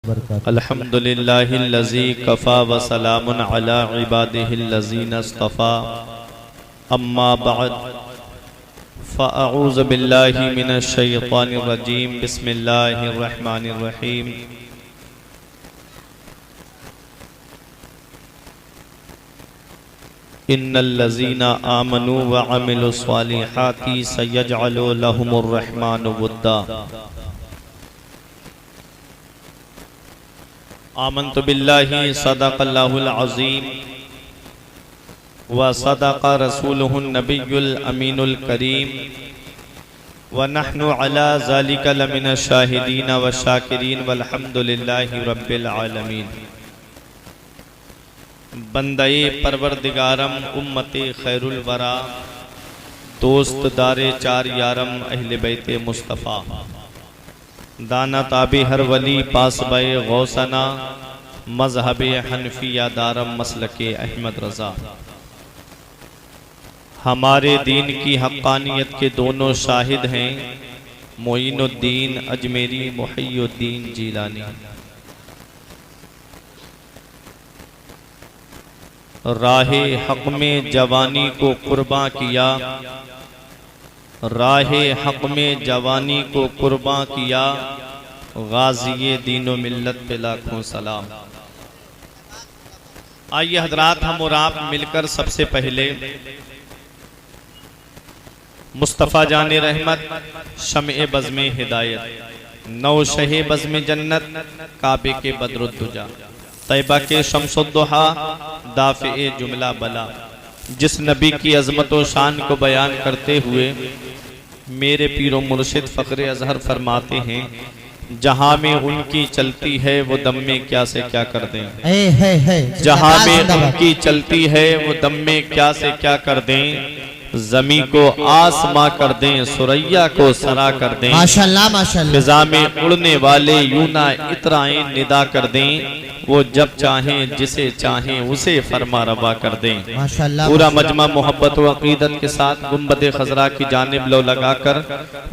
अल्हम्दुलिल्लाहिल्लज़ी Kaffa व सलामुन अला इबादिहिल्लज़ीना इस्तफ़ा अम्मा बअद फ़अऊज़ु बिल्लाहि मिनश शैतानिर रजीम बिस्मिल्लाहिर रहमानिर रहीम। इन्नल्लज़ीना आमनू व अमिलुस्सालिहाति सयजअलु लहुमुर रहमानु वुद्दा। आमन्तु बिल्लाहि सदक़ल्लाहुल अज़ीम व सदक़ रसूलुहुन नबियुल अमीनुल करीम व नहनु अला ज़ालिका लमिनश शाहिदीन व शाकिरीन वल्हम्दुलिल्लाहि रब्बिल आलमीन। बंदे परवरदिगारम उम्मते खैरुल वरा दोस्त दारे चार यारम अहले बैते मुस्तफ़ा दाना ताबे हर वली पास बे गौसना मजहब हनफिया दारम मसलके अहमद रज़ा। हमारे दीन की हक़ानियत के दोनों शाहिद हैं मोइनुद्दीन अजमेरी मुहय्युद्दीन जीलानी। राहे हक़ में जवानी को कुर्बान किया, राहे हक़ में जवानी को कुर्बान किया, गाज़िये दीनो मिल्लत पे लाखों सलाम। आइए हजरात, हम और आप मिलकर सबसे पहले मुस्तफ़ा जाने रहमत शम्ए बज़्मे हिदायत नौशहे बज़्मे जन्नत काबे के बदरुद्दुजा तैबा के शम्सुद्दुहा दाफ़े जुमला बला जिस नबी की अज़मत व शान को बयान करते हुए मेरे पीरो मुर्शिद फ़ख्रे अज़हर फरमाते हैं, जहाँ में उनकी चलती है वो दम में क्या से क्या कर दें। जहाँ में उनकी चलती है वो दम में क्या से क्या कर दें। ज़मी को आसमां कर दें, सुरैया को सरा कर दें। माशाअल्लाह माशाअल्लाह। फ़िज़ा में उड़ने वाले यूना इतराएं निदा कर दें। वो जब चाहें जिसे चाहें उसे फरमा रवा कर दें। माशाअल्लाह। पूरा मजमा मोहब्बत व अक़ीदत के साथ गुंबद खज़रा की जानिब लो लगाकर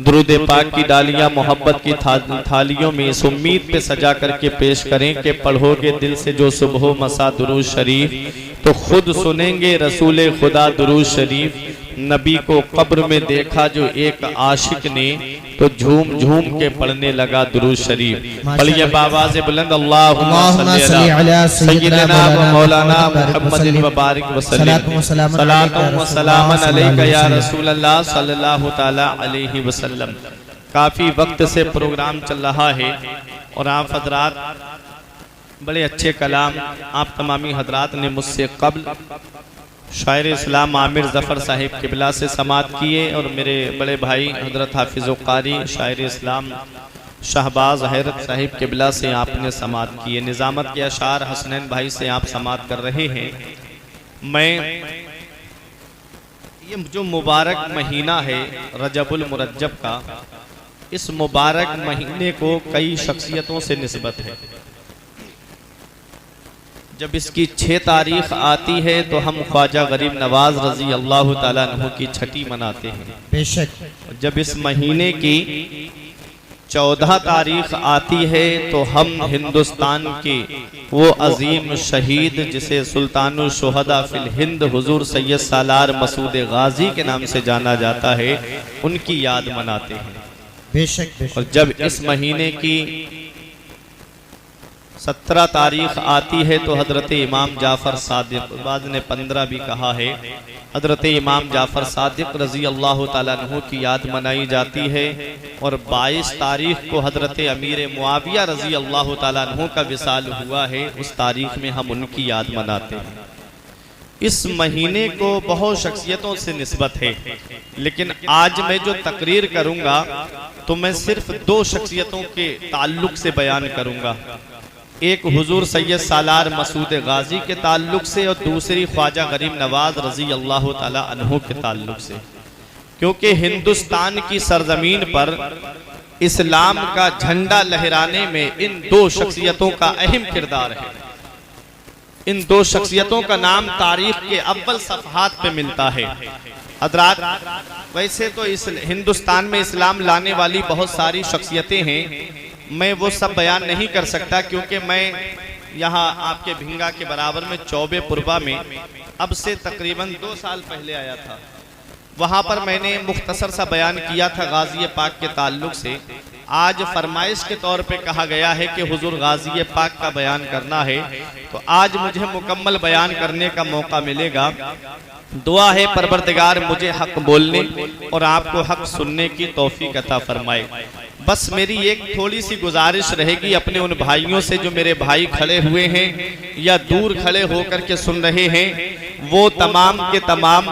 दुरूद पाक की डालियां मोहब्बत की थालियों में इस उम्मीद पे सजा करके पेश करें कि पढ़ोगे दिल से जो सुबह मसा दुरूद शरीफ तो खुद सुनेंगे रसूल खुदा दुरूद शरीफ। नबी को कब्र में देखा जो एक आशिक ने तो झूम झूम के पढ़ने लगा दुरूद शरीफ। पढ़िए बावाज़े बुलंद अल्लाहुम्मा सल्ली अला सय्यिदना व मौलाना मुहम्मदिन व बारिक वसल्लम सलातुन व सलामन अलैका या रसूल अल्लाह सल्लल्लाहु तआला अलैहि वसल्लम। काफ़ी वक्त से प्रोग्राम चल रहा है और आप हजरात बड़े अच्छे कलाम आप तमामी हजरात ने मुझसे कब्ल शायर इस्लाम आमिर ज़फ़र साहिब किबला से समात किए और मेरे बड़े भाई हजरत हाफिज़ कारी शायर इस्लाम शहबाज हैरत साहिब किबला से आपने समात किए। निज़ामत के अशार हसनैन भाई से आप समात कर रहे हैं। मैं ये जो मुबारक महीना है रजबुल मुरज्जब का, इस मुबारक महीने को कई शख्सियतों से निस्बत है। जब इसकी 6 तारीख आती है तो हम ख्वाजा गरीब नवाज रजी अल्लाह ताला अन्हु की छठी मनाते हैं। बेशक जब इस महीने की 14 तारीख आती है तो हम हिंदुस्तान के वो अजीम शहीद जिसे सुल्तानुल शुहदा फिल हिंद हुजूर सैयद सालार मसूद गाजी के नाम से जाना जाता है, उनकी याद मनाते हैं। बेशक और जब इस महीने की 17 तारीख आती है तो हजरत इमाम जाफ़र सादिक, बाद ने 15 भी कहा है, हजरत इमाम जाफ़र सादिक रजी अल्लाह ताला अन्हु की याद मनाई जाती है। और 22 तारीख को हजरत अमीर मुआविया रजी अल्लाह ताला अन्हु का विसाल हुआ है, उस तारीख में हम उनकी याद मनाते हैं। इस महीने को बहुत शख्सियतों से निस्बत है, लेकिन आज मैं जो तकरीर करूंगा तो मैं सिर्फ 2 शख्सियतों के ताल्लुक से बयान करूंगा। एक हुजूर सैयद सालार मसूद गाजी के ताल्लुक से और दूसरी ख्वाजा गरीब नवाज रजी अल्लाह ताला अन्हु के ताल्लुक से, क्योंकि हिंदुस्तान की सरजमीन पर इस्लाम का झंडा लहराने में इन 2 शख्सियतों का अहम किरदार है। इन 2 शख्सियतों का नाम तारीख के अव्वल सफ़हात पे मिलता है। हजरात, वैसे तो इस हिंदुस्तान में इस्लाम लाने वाली बहुत सारी शख्सियतें हैं, मैं वो सब बयान नहीं कर सकता, क्योंकि मैं यहाँ आपके भिंगा के बराबर में चौबे पुरबा में अब से तकरीबन 2 साल पहले आया था। वहाँ पर मैंने मुख्तसर सा बयान किया था गाज़ी पाक के ताल्लुक से। आज फरमाइश के तौर पे कहा गया है कि हुजूर गाज़ी पाक का बयान करना है, तो आज मुझे मुकम्मल बयान करने का मौका मिलेगा। दुआ है परवरदिगार मुझे हक बोलने और आपको हक सुनने की तौफीक अता फरमाए। बस मेरी एक थोड़ी सी गुजारिश रहेगी अपने उन भाइयों से जो मेरे भाई खड़े हुए हैं या दूर खड़े होकर के सुन रहे हैं, वो तमाम के तमाम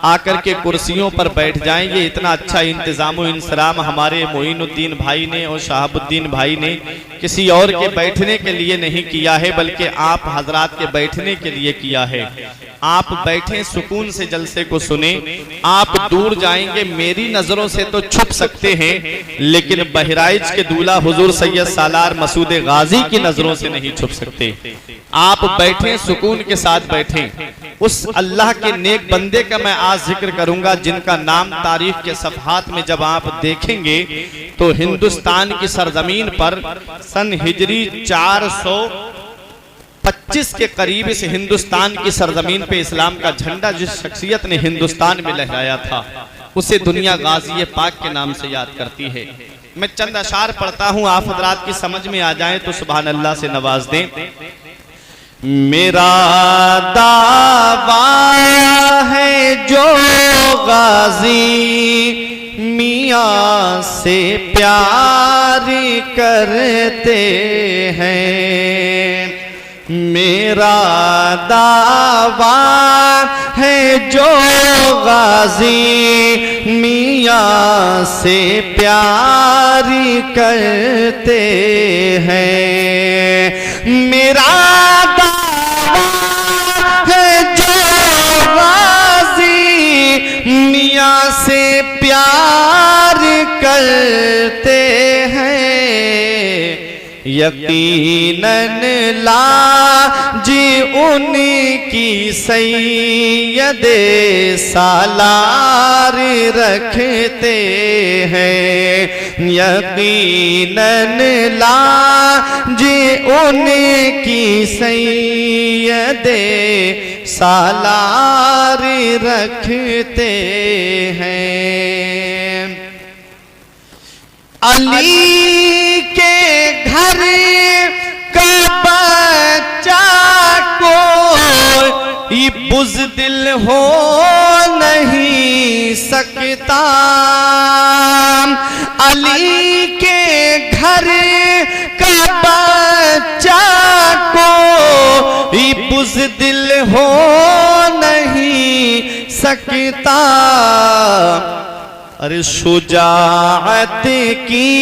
आकर के कुर्सियों पर बैठ जाएं। ये इतना अच्छा इंतजाम इंसराम हमारे मोइनुद्दीन भाई ने और शहाबुद्दीन भाई ने किसी और के बैठने के लिए नहीं किया है, बल्कि आप हजरात के बैठने के लिए किया है। आप बैठे सुकून से जलसे को सुने। आप दूर जाएंगे, मेरी नजरों से तो छुप सकते हैं, लेकिन बहराइच के दूल्हा हुजूर सैयद सालार मसूद गाजी की नजरों से नहीं छुप सकते। आप बैठे सुकून के साथ बैठे। उस अल्लाह के नेक बंदे का मैं आज जिक्र करूंगा जिनका नाम तारीख के सफहात में जब आप देखेंगे तो हिंदुस्तान की सरजमीन पर सन हिजरी 425 के करीब इस हिंदुस्तान की सरजमीन पे इस्लाम का झंडा जिस शख्सियत ने हिंदुस्तान में लहराया था, उसे दुनिया गाज़ी पाक के नाम से याद करती है। मैं चंद अशार पढ़ता हूं, आप हजरात की समझ में आ जाए तो सुभान अल्लाह से नवाज दें। मेरा दावा है जो गाजी मियाँ से प्यार करते हैं, मेरा दावा है जो गाजी मियाँ से प्यार करते हैं, मेरा दावा है जो गाजी मियाँ से प्यार करते हैं, यकीनन लाजी उनकी सैयदे सालार रखते हैं, यकीनन लाजी उनकी सैयदे सालार रखते हैं। अली के घर का बच्चा कोई बुज़दिल हो नहीं सकता, अली के घर का बच्चा कोई बुज़दिल हो नहीं सकता। अरे शुजाअत की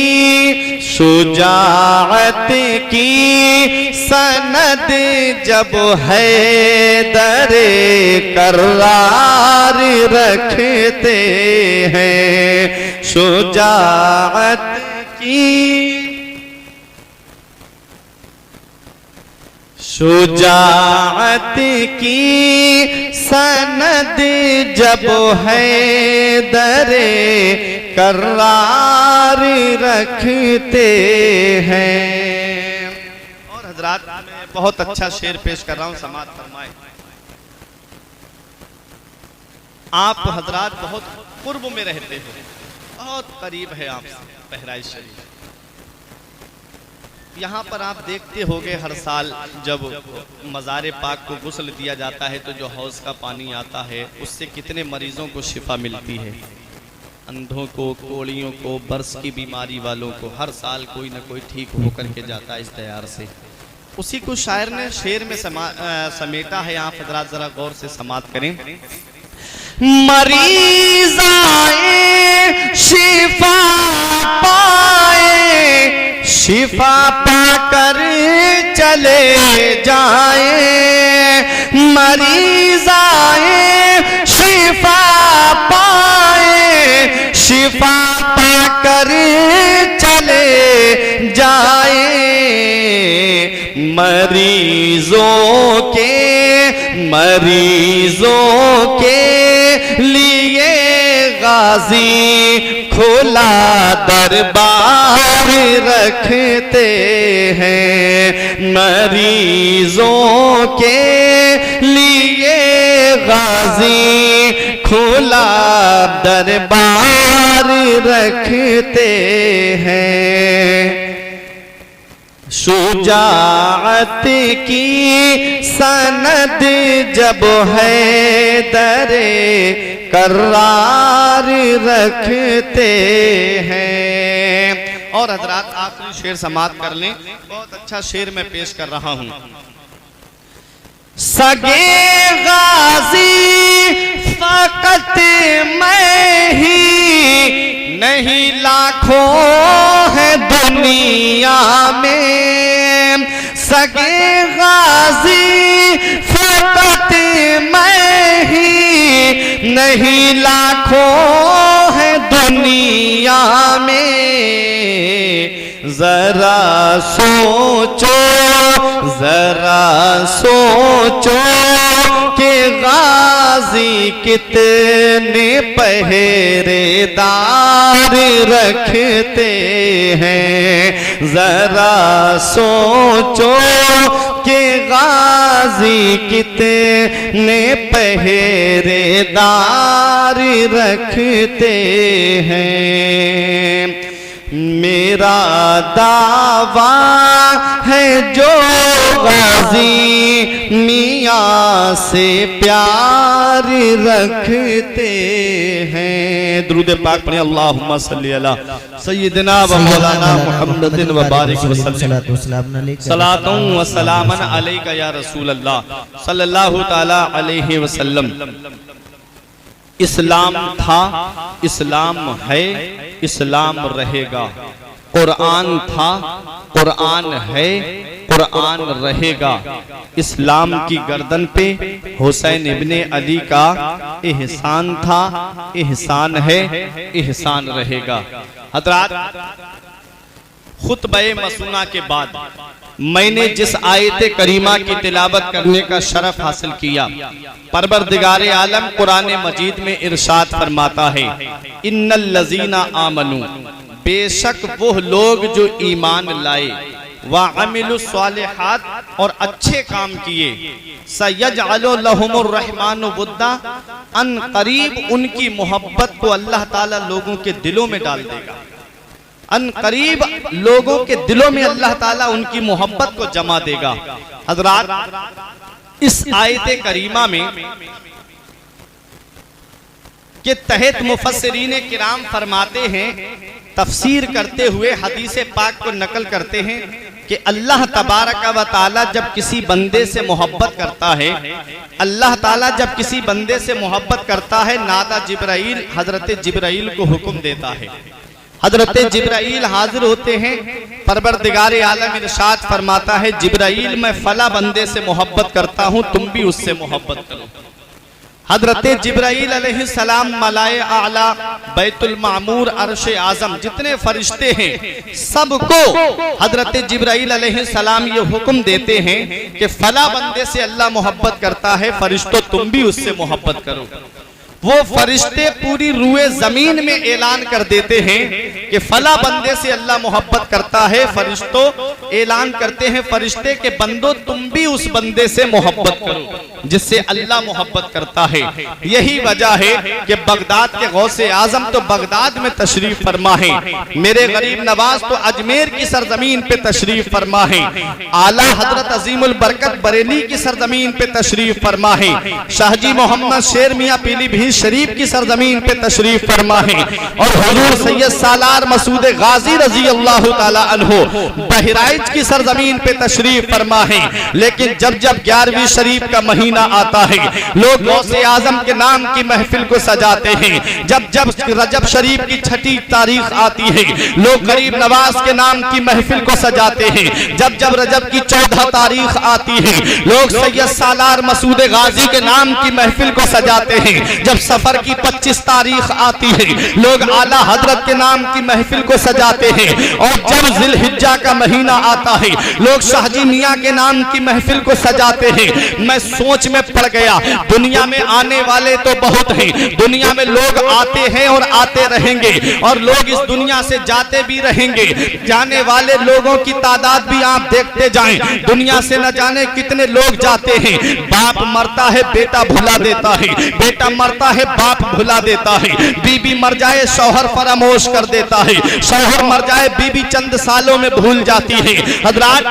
सनद जब हैदरे करार रखते हैं, शुजाअत की सनद जब हैदरे करार रखते हैं। और हजरात मैं बहुत अच्छा शेर पेश कर रहा हूं, समाअत फरमाए। आप हजरात बहुत कुर्ब में रहते हो, बहुत करीब है आपसे बहराइच शरीफ। यहाँ पर आप देखते होंगे हर साल जब मज़ार पाक को गुस्ल दिया जाता है तो जो हौज़ का पानी आता है उससे कितने मरीजों को शिफा मिलती है। अंधों को, कोड़ियों को, बर्स की बीमारी वालों को हर साल कोई ना कोई ठीक होकर के जाता है इस तैयार से। उसी को शायर ने शेर में समेटा है। आप हजरात जरा गौर से समात करें। मरीज आए शिफा पाए, शिफा पाकर चले जाए, मरीज आए शिफा पाए, शिफा पाकर चले जाए, मरीजों के लिए गाज़ी गाजी खुला दरबार रखते हैं, मरीजों के लिए गाजी खुला दरबार रखते हैं। शुजाअत की सनद जब है दरे करार रखते हैं। और हजरात आखिरी शेर समाप्त कर लें, बहुत अच्छा शेर मैं पेश कर रहा हूं। सगे गाजी फकत मैं ही नहीं, लाखों है दुनिया में। सगे गाजी फकत मैं ही नहीं, लाखों है दुनिया में। जरा सोचो, जरा सोचो कि गाजी कितने पहरेदार रखते हैं। जरा सोचो कि गाजी कितने पहरेदार रखते हैं। मेरा दावा है जो गाजी मियाँ से प्यार रखते हैं। दुरूद पाक पढ़े, अल्लाहुम्मा सल्ली अला सय्यिदिना व मौलाना मुहम्मदिन व बारिक वसल्लम। सलातुन व सलामन अलैका या रसूल अल्लाह सल्लल्लाहु तआला अलैहि वसल्लम। इस्लाम था, इस्लाम है, इस्लाम रहेगा। कुरान था, कुरान है, कुरान रहेगा। इस्लाम की गर्दन पे हुसैन इब्ने अली का एहसान था, एहसान है, एहसान रहेगा। हज़रात, खुतबे मसूना के बाद मैंने जिस आयत करीमा की तिलावत करने का शरफ हासिल किया, परवरदिगार आलम कुरान मजीद में इरशाद फरमाता है, इन्नल लजीना आमनू, बेशक वो लोग जो ईमान लाए, व अमिलुस सालिहात, और अच्छे काम किए, सयजअलु लहुमुर रहमानु वुद्दा, अन करीब उनकी मोहब्बत को अल्लाह ताला लोगों के दिलों में डाल देगा। अन करीब लोगों के दिलों में अल्लाह ताला उनकी मोहब्बत को जमा देगा। हजरात, इस आयत करीमा में के तहत मुफस्सिरीन किराम फरमाते हैं, तफसीर करते हुए हदीस पाक को नकल करते हैं कि अल्लाह तबारक व तआला जब किसी बंदे से मोहब्बत करता है, अल्लाह ताला जब किसी बंदे से मोहब्बत करता है, नादा जिब्राइल हजरत जिब्राइल को हुक्म देता है। हजरत जिब्राइल हाजिर होते हैं, परवरदिगार आलम इरशाद फरमाता है, जिब्राइल मैं फला बंदे से मोहब्बत करता हूं, तुम भी उससे मोहब्बत करो। हजरत जिब्राइल अलैहिस्सलाम मलाए आला, बैतुल मामूर, अर्श आजम, जितने फरिश्ते हैं सबको हजरत जिब्राइल अलैहिस्सलाम ये हुक्म देते हैं कि फला बंदे से अल्लाह मोहब्बत करता है, फरिश्तों तुम भी उससे मोहब्बत करो। वो फरिश्ते पूरी रूए जमीन में ऐलान कर देते हैं कि फला बंदे से अल्लाह मोहब्बत करता है। फरिश्तों ऐलान करते हैं, फरिश्ते के बंदो तुम भी उस बंदे से मोहब्बत करो जिससे अल्लाह मोहब्बत करता है। यही वजह है कि बगदाद के गौसे आजम तो बगदाद में तशरीफ फरमा है, मेरे गरीब नवाज तो अजमेर की सरजमीन पे तशरीफ फरमा है, आला हजरत अजीमुल बरकत बरेली की सरजमीन पे तशरीफ फरमा है, शाहजी मोहम्मद शेर मियां पीलीभीत शरीफ की सरजमीन पे तशरीफ फरमा है, और हुजूर सैयद सालार मसूद गाजी रजी अल्लाह ताला अन्हो बहराइच की सरजमीन पे तशरीफ फरमा है। लेकिन जब जब 11वीं शरीफ का महीना आता है, लोग गौसे आजम के नाम की महफिल को सजाते हैं। जब जब रजब शरीफ की 6ठी तारीख आती है, लोग गरीब नवाज के नाम की महफिल को सजाते हैं। जब जब रजब की 14 तारीख आती है, लोग सैयद सालार मसूद गाजी के नाम की महफिल को सजाते हैं। जब जब सफर की 25 तारीख आती है, लोग आला हजरत के नाम की महफिल को सजाते हैं। और जब जिलहिज्जा का महीना आता है, लोग शाहजी मियाँ के नाम की महफिल को सजाते हैं। मैं सोच में पड़ गया, दुनिया में आने वाले तो बहुत हैं, दुनिया में लोग आते हैं और आते रहेंगे, और लोग इस दुनिया से जाते भी रहेंगे। जाने वाले लोगों की तादाद भी आप देखते जाएं, दुनिया से न जाने कितने लोग जाते हैं। बाप मरता है, बेटा भुला देता है, बेटा मरता है, बाप भुला देता है, बीबी मर जाए, शौहर फरामोश कर देता है, शौहर मर जाए, बीबी चंद सालों में भूल जाती है। हजरात,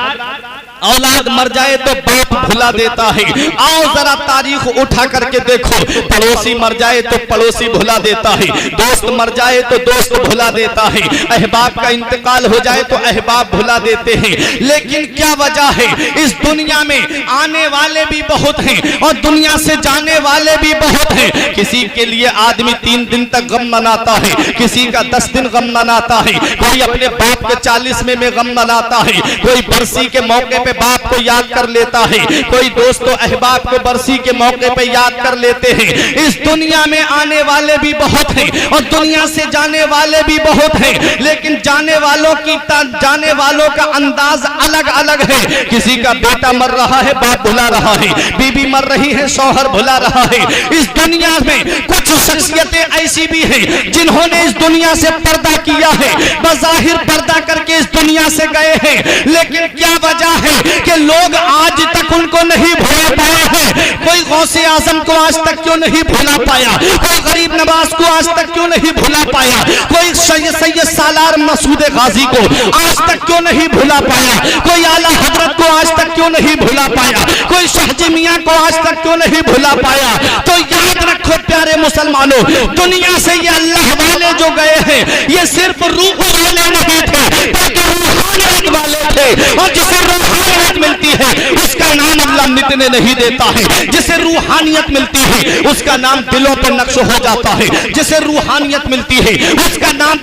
औलाद मर जाए तो बाप भुला देता है। आओ जरा तारीख उठा करके देखो, पड़ोसी मर जाए तो पड़ोसी भुला देता है, दोस्त मर जाए तो दोस्त भुला देता है, अहबाब का इंतकाल हो जाए तो अहबाब भुला देते हैं। लेकिन क्या वजह है? इस दुनिया में आने वाले भी बहुत हैं और दुनिया से जाने वाले भी बहुत हैं। किसी के लिए आदमी 3 दिन तक गम मनाता है, किसी का 10 दिन गम मनाता है, कोई अपने बाप के 40वें में गम मनाता है, कोई बरसी के मौके बाप को याद कर लेता है, कोई दोस्तों अहबाब को बरसी के मौके पे याद कर लेते हैं। इस दुनिया में आने वाले भी बहुत हैं और दुनिया से जाने वाले भी बहुत हैं, लेकिन जाने वालों का अंदाज अलग अलग है। किसी का बेटा मर रहा है, बाप भुला रहा है, बीबी मर रही है, शौहर भुला रहा है। इस दुनिया में कुछ शख्सियतें ऐसी भी हैं जिन्होंने इस दुनिया से पर्दा किया है, बज़ाहिर पर्दा करके इस दुनिया से गए हैं, लेकिन क्या वजह है कि लोग आज तक उनको नहीं भुला पाए हैं? कोई गौसे आजम को आज तक क्यों नहीं भुला पाया? कोई गरीब नवाज को आज तक क्यों नहीं भुला पाया? कोई सैयद सालार मसूद गाजी को आज तक क्यों नहीं भुला पाया? कोई आला हजरत को आज तक क्यों नहीं भुला पाया? कोई शाहजी मियाँ को आज तक क्यों नहीं भुला पाया? तो याद रखो प्यारे मुसलमानों, दुनिया से ये अल्लाह वाले जो गए हैं, ये सिर्फ रूह वाले नहीं थे, बल्कि रूहानियत वाले थे। और जिसे रूहानियत मिलती है उसका नाम अल्लाह मिटने नहीं देता है, जिसे रूहानियत मिलती है उसका नाम दिलों पर नक्श हो जाता है, जिसे रूहानियत मिलती है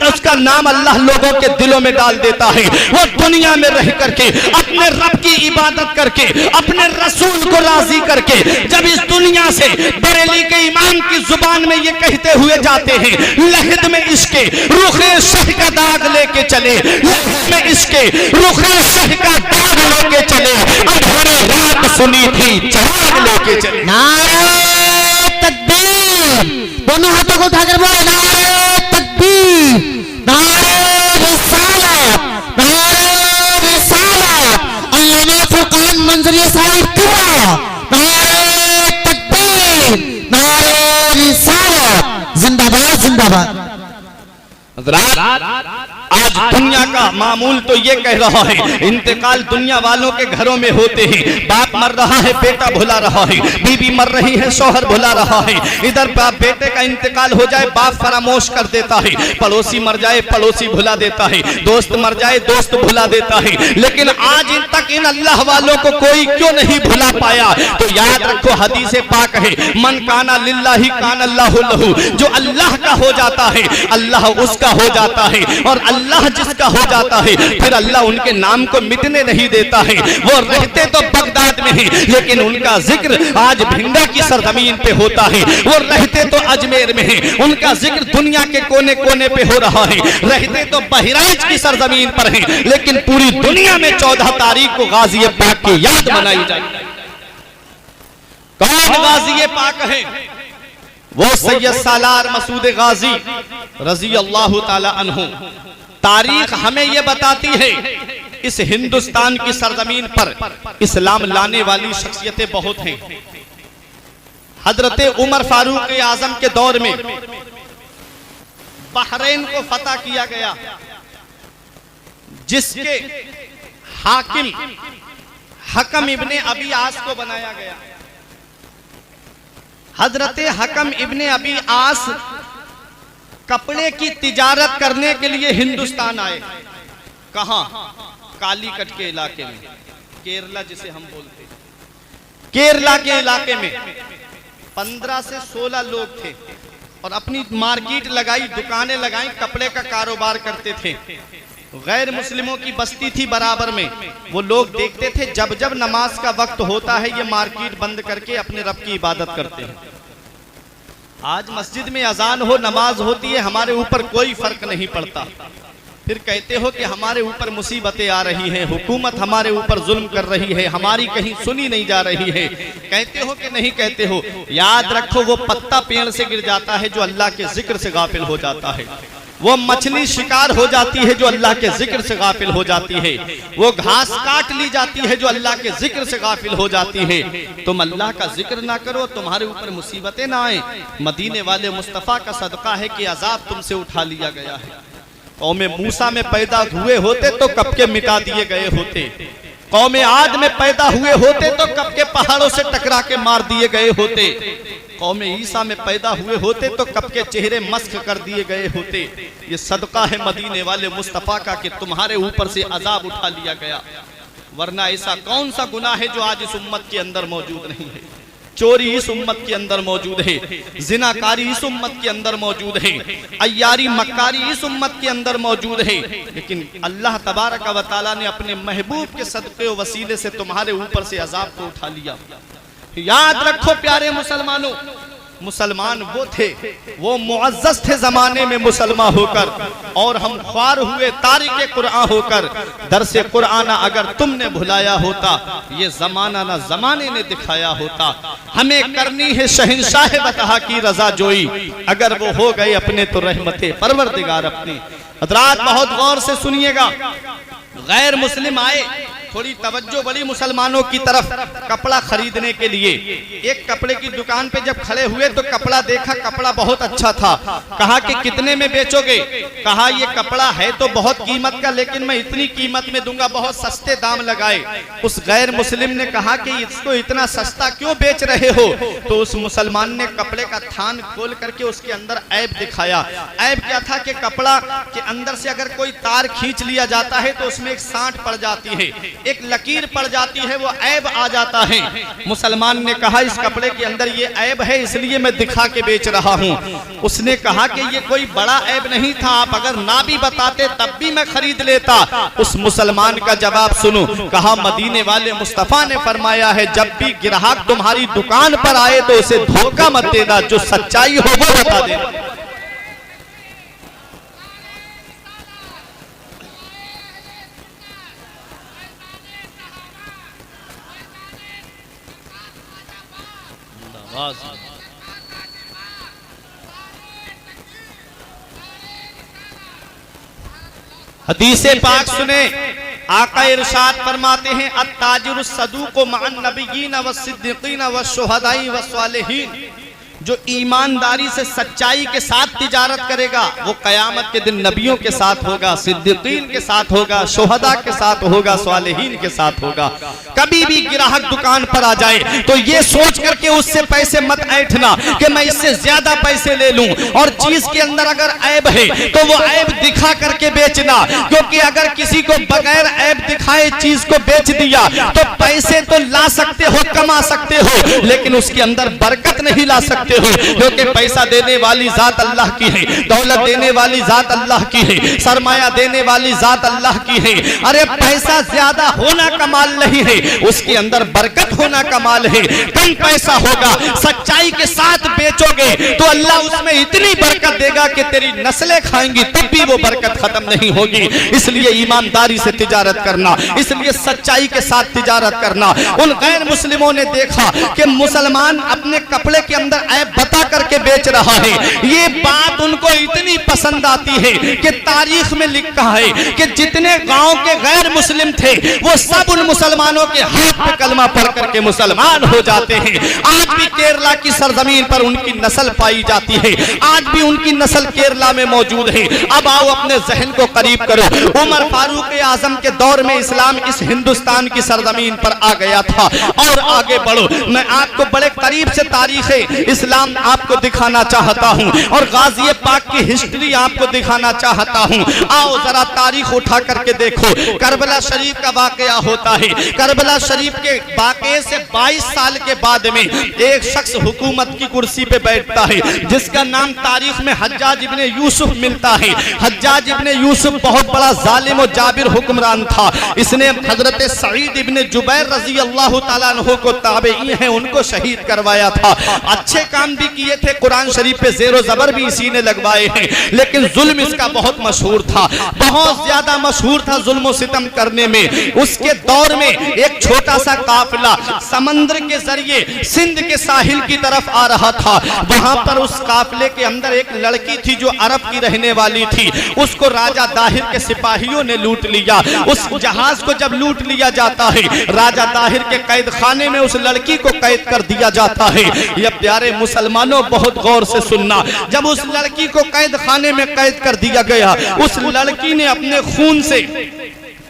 उसका नाम अल्लाह लोगों के दिलों में डाल देता है। वो दुनिया में रह करके अपने रब की इबादत करके, अपने रसूल को राजी करके, जब इस दुनिया से बरेली के इमाम की जुबान में ये कहते हुए जाते हैं, लहद में इसके रुखे शह का दाग लेके चले, लहद में इसके रुखे शह का दाग लेके चले, अंधेरी रात सुनी थी चांद लेके चले। नारे तकबीर, दोनों हाथों को उठाकर बोले नारे तकबीर, नारे रिसालत, नारे रिसालत, अल्लामा फुरकान मंजरी साहिब किया, नारे तकबीर, नारे रिसालत, जिंदाबाद जिंदाबाद। आज दुनिया का मामूल तो ये कह रहा है, इंतकाल दुनिया वालों के घरों में होते हैं। बाप मर रहा है, बेटा भुला रहा है, बीबी मर रही है, शौहर भुला रहा है। इधर बेटे का इंतकाल हो जाए, बाप फरामोश कर देता है, पड़ोसी मर जाए, पड़ोसी भुला देता है, दोस्त मर जाए, दोस्त भुला देता है। लेकिन आज तक इन अल्लाह वालों को कोई क्यों नहीं भुला पाया? तो याद रखो, हदीस पाक है, मन काना लिल्लाहि काना अल्लाहु लहू। जो अल्लाह का हो जाता है, अल्लाह उसका हो जाता है, और अल्लाह जिसका हो जाता है, फिर अल्लाह उनके नाम को मिटने नहीं देता है। वो रहते तो बगदाद में ही, लेकिन उनका जिक्र आज भिंडा की सरजमीन पे होता है। वो रहते तो अजमेर में है, उनका जिक्र दुनिया के कोने कोने पे हो रहा है। रहते तो बहराइच की सरजमीन पर है, लेकिन पूरी दुनिया में 14 तारीख को गाजी पाक की याद मनाई जाती है। कौन गाजी पाक है? वो सैयद सालार मसूद गाजी रजी अल्लाह ताला अन्हु। तारीख हमें यह बताती है, इस हिंदुस्तान की सरजमीन पर इस्लाम लाने वाली शख्सियतें बहुत हैं। हजरत उमर फारूक आजम के दौर में बहरीन को फतह किया गया, जिसके हाकिम हकम इब्ने अबी आस को बनाया गया। हजरत हकम इब्ने अबी आस कपड़े की तिजारत करने के लिए हिंदुस्तान आए। कहां? कालीकट के इलाके में, केरला जिसे हम बोलते हैं, केरला के इलाके में 15 से 16 लोग थे और अपनी मार्केट लगाई, दुकानें लगाई, कपड़े का कारोबार करते थे। गैर मुस्लिमों की बस्ती थी बराबर में। वो लोग देखते थे जब जब नमाज का वक्त होता है, ये मार्केट बंद करके अपने रब की इबादत करते हैं। आज मस्जिद में अजान हो, नमाज होती है, हमारे ऊपर कोई फर्क नहीं पड़ता। फिर कहते हो कि हमारे ऊपर मुसीबतें आ रही हैं, हुकूमत हमारे ऊपर जुल्म कर रही है, हमारी कहीं सुनी नहीं जा रही है। कहते हो कि नहीं कहते हो? याद रखो, वो पत्ता पेड़ से गिर जाता है जो अल्लाह के जिक्र से गाफिल हो जाता है। वो मछली शिकार हो जाती है जो अल्लाह के जिक्र से गाफिल हो जाती है। वो घास काट ली जाती है जो अल्लाह के जिक्र से गाफिल हो जाती है। तुम अल्लाह का जिक्र ना करो, तुम्हारे ऊपर मुसीबतें ना आए। मदीने वाले मुस्तफ़ा का सदका है कि अजाब तुमसे उठा लिया गया है। कौमे मूसा में पैदा हुए होते तो कब के मिटा दिए गए होते। कौमे आद में पैदा हुए होते तो कब के पहाड़ों से टकरा के मार दिए गए होते। कौमे ईसा में पैदा हुए होते तो कब के चेहरे मस्क कर दिए गए होते। ये सदका है मदीने वाले मुस्तफ़ा का कि तुम्हारे ऊपर से अजाब उठा लिया गया। वरना ऐसा कौन सा गुनाह है जो आज इस उम्मत के अंदर मौजूद नहीं है। चोरी इस उम्मत के अंदर मौजूद है, जिनाकारी इस उम्मत के अंदर मौजूद है, अय्यारी मक्कारी इस उम्मत के अंदर मौजूद है। लेकिन अल्लाह तबारक व तआला ने अपने महबूब के सदक़े व वसीले से तुम्हारे ऊपर से अजाब को उठा लिया। याद रखो प्यारे मुसलमानों, मुसलमान वो थे, वो मुअज़्ज़ज़ थे जमाने में मुसलमान होकर, और हम ख्वार हुए तारिके कुरान होकर। दरसे कुरान अगर तुमने भुलाया होता, ये जमाना ना जमाने ने दिखाया होता। हमें करनी है शहंशाह बतहा की रजा जोई, अगर वो हो गए अपने तो रहमते परवरदिगार अपनी। हज़रात बहुत गौर से सुनिएगा, गैर मुस्लिम आए, थोड़ी तवज्जो बड़ी मुसलमानों की तरफ, कपड़ा खरीदने के लिए। एक कपड़े की दुकान पे जब खड़े हुए तो कपड़ा देखा, कपड़ा बहुत अच्छा था। कहा कि कितने में बेचोगे? कहा ये कपड़ा है तो बहुत कीमत का, लेकिन मैं इतनी कीमत में दूंगा, बहुत सस्ते दाम लगाए। उस गैर मुस्लिम ने कहा कि इसको इतना सस्ता क्यों बेच रहे हो? तो उस मुसलमान ने कपड़े का थान खोल करके उसके अंदर ऐब दिखाया। ऐब क्या था कि कपड़ा के अंदर से अगर कोई तार खींच लिया जाता है तो उसमें एक सांठ पड़ जाती है, एक लकीर पड़ जाती है, वो ऐब आ जाता है। मुसलमान ने कहा इस कपड़े के अंदर ये ऐब है, इसलिए मैं दिखा के बेच रहा हूँ। उसने कहा कि ये कोई बड़ा ऐब नहीं था, आप अगर ना भी बताते तब भी मैं खरीद लेता। उस मुसलमान का जवाब सुनो, कहा मदीने वाले मुस्तफा ने फरमाया है जब भी ग्राहक तुम्हारी दुकान पर आए तो उसे धोखा मत देना, जो सच्चाई हो वो बता देना। हदीसे पाक सुने, आका इरशाद फरमाते हैं अत्ताजिरुस सदूक़ु मअन नबिय्यीन वस्सिद्दीक़ीन वश्शुहदाई वस्सालिहीन। जो ईमानदारी से सच्चाई के साथ तिजारत करेगा वो कयामत के दिन नबियों के साथ होगा, सिद्दीकीन के साथ होगा, शुहदा के साथ होगा, स्वालिहीन के साथ होगा। कभी भी ग्राहक दुकान पर आ जाए तो ये सोच करके उससे पैसे मत ऐंठना कि मैं इससे ज्यादा पैसे ले लूं, और चीज के अंदर अगर ऐब है तो वो ऐब दिखा करके बेचना। क्योंकि अगर किसी को बगैर ऐब दिखाए चीज को बेच दिया तो पैसे तो ला सकते हो, कमा सकते हो, लेकिन उसके अंदर बरकत नहीं ला सकते हो। क्योंकि पैसा देने वाली जात अल्लाह की है, दौलत देने वाली जात अल्लाह की है, सरमाया देने वाली जात अल्लाह की है। अरे पैसा ज्यादा होना कमाल नहीं है, उसके अंदर बरकत होना कमाल है। कम पैसा होगा, सच्चाई के साथ बेचोगे तो अल्लाह उसमें इतनी बरकत देगा कि तेरी नस्लें खाएंगी तब भी वो बरकत खत्म नहीं होगी। इसलिए ईमानदारी से तिजारत करना, इसलिए सच्चाई के साथ तिजारत करना। उन गैर मुस्लिमों ने देखा कि मुसलमान अपने कपड़े के अंदर ऐब बता करके बेच रहा है। ये बात उनको इतनी पसंद आती है कि तारीख में लिखा है कि जितने गांव के गैर मुस्लिम थे वो सब उन मुसलमानों के हाथ पे कलमा पढ़ करके मुसलमान हो जाते हैं। आज भी केरला की सरजमीन पर उनकी नस्ल पाई जाती है, आज भी उनकी नस्ल केरला में मौजूद है। अब आओ अपने जहन को करीब करो, उमर फारूक आजम के दौर में इस्लाम इस हिंदुस्तान की सरजमीन पर आ गया था। और आगे बढ़ो, मैं आपको बड़े करीब से तारीख इस्लाम आपको दिखाना चाहता हूं और गाजी पाक की हिस्ट्री आपको दिखाना चाहता हूं। आओ जरा तारीख उठा करके देखो। करबला शरीफ का वाकया होता है। करबला शरीफ के वाकये से 22 साल के बाद में एक शख्स हुकूमत की कुर्सी पे बैठता है जिसका नाम तारीख में हज्जाज इब्ने यूसुफ मिलता है। हज्जाज इब्ने यूसुफ बहुत बड़ा जालिम और जाबिर हुक्मरान था। इसने हजरत सईद इब्ने जुबैर जुबैर रजी अल्लाह ताला अन्हु को ताबेई हैं उनको शहीद करवाया था। अच्छे काम भी किए थे, कुरान शरीफ पे ज़ेरो ज़बर भी इसी ने लगवाए हैं, लेकिन जुल्म इसका बहुत मशहूर था, बहुत ज्यादा मशहूर था जुल्म सितम करने में। उसके दौर में एक छोटा सा काफिला समंदर के जरिए सिंध के साहिल की तरफ आ रहा था। वहां पर उस काफिले के अंदर एक लड़की थी जो अरब की रहने वाली थी। उसको राजा दाहिर के सिपाहियों ने लूट लिया। उस जहाज को जब लूट लिया जाता है, राजा दाहिर के कैद खाने में उस लड़की को कैद कर दिया जाता है। ये प्यारे मुसलमानों बहुत गौर से सुनना, जब उस लड़की को कैद खाने में कैद कर दिया गया, उस लड़की ने अपने खून से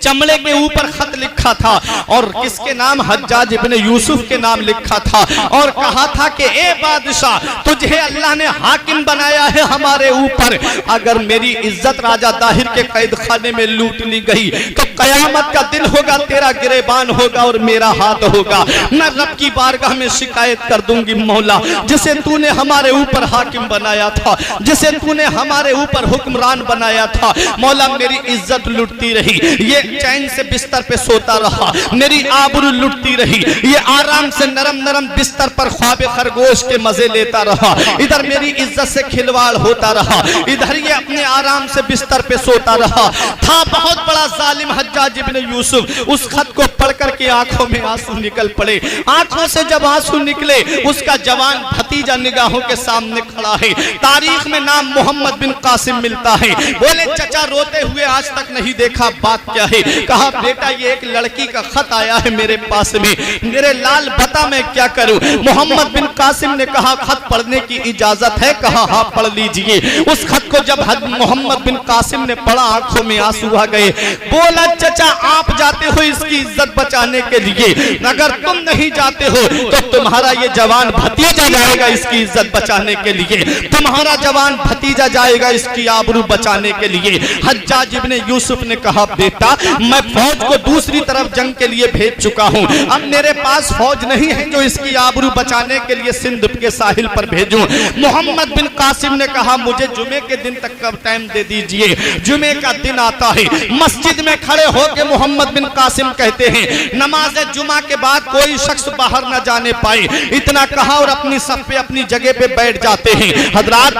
चमड़े के ऊपर खत लिखा था और किसके नाम, हज्जाज इब्ने यूसुफ के नाम लिखा था और कहा था कि ए बादशाह, तुझे अल्लाह ने हाकिम बनाया है हमारे ऊपर, अगर मेरी इज्जत राजा दाहिर के कैद खाने में लूट ली गई तो कयामत का दिन होगा, तेरा गिरेबान होगा और मेरा हाथ होगा। मैं रब की बारगाह में शिकायत कर दूंगी, मौला जिसे तूने हमारे ऊपर हाकिम बनाया था, जिसे तूने हमारे ऊपर हुक्मरान बनाया था, मौला मेरी इज्जत लुटती रही, ये चैन से बिस्तर पे सोता रहा, मेरी आबरू लुटती रही, ये आराम से नरम नरम बिस्तर पर ख्वाबे खरगोश के मजे लेता रहा, इधर मेरी इज्जत से खिलवाड़ होता रहा, इधर ये अपने आराम से बिस्तर पे सोता रहा। था बहुत बड़ा जालिम हज्जाज इब्ने यूसुफ। उस खत को पढ़ करके आंखों में आंसू निकल पड़े। आंखों से जब आंसू निकले, उसका जवान भतीजा निगाहों के सामने खड़ा है। तारीख में नाम मोहम्मद बिन कासिम मिलता है। बोले चचा रोते हुए आज तक नहीं देखा, बात क्या है? कहा बेटा ये एक लड़की का खत आया है मेरे पास में, मेरे लाल बता मैं क्या करूं? मोहम्मद बिन कासिम ने कहा खत पढ़ने की इजाजत है? कहा हाँ पढ़ लीजिए। उस खत को जब मोहम्मद बिन कासिम ने पढ़ा, आंखों में आंसू आ गए। बोला चचा आप जाते हो इसकी इज्जत बचाने के लिए, अगर तुम नहीं जाते हो तो तुम्हारा ये जवान भतीजा जाएगा इसकी इज्जत बचाने के लिए, तुम्हारा जवान भतीजा जाएगा इसकी आबरू बचाने के लिए। हज्जाज इब्ने यूसुफ ने कहा बेटा मैं फौज को दूसरी तरफ जंग के लिए भेज चुका हूं, अब मेरे पास फौज नहीं है जो इसकी आबरू बचाने के लिए सिंध के साहिल पर भेजूं। मोहम्मद बिन कासिम ने कहा मुझे जुमे के दिन तक का टाइम दे दीजिए। जुमे का दिन आता है, मस्जिद में खड़े होकर मोहम्मद बिन कासिम कहते हैं नमाज जुमा के बाद कोई शख्स बाहर न जाने पाए, इतना कहा और अपनी सफ पे अपनी जगह पे बैठ जाते हैं। हजरात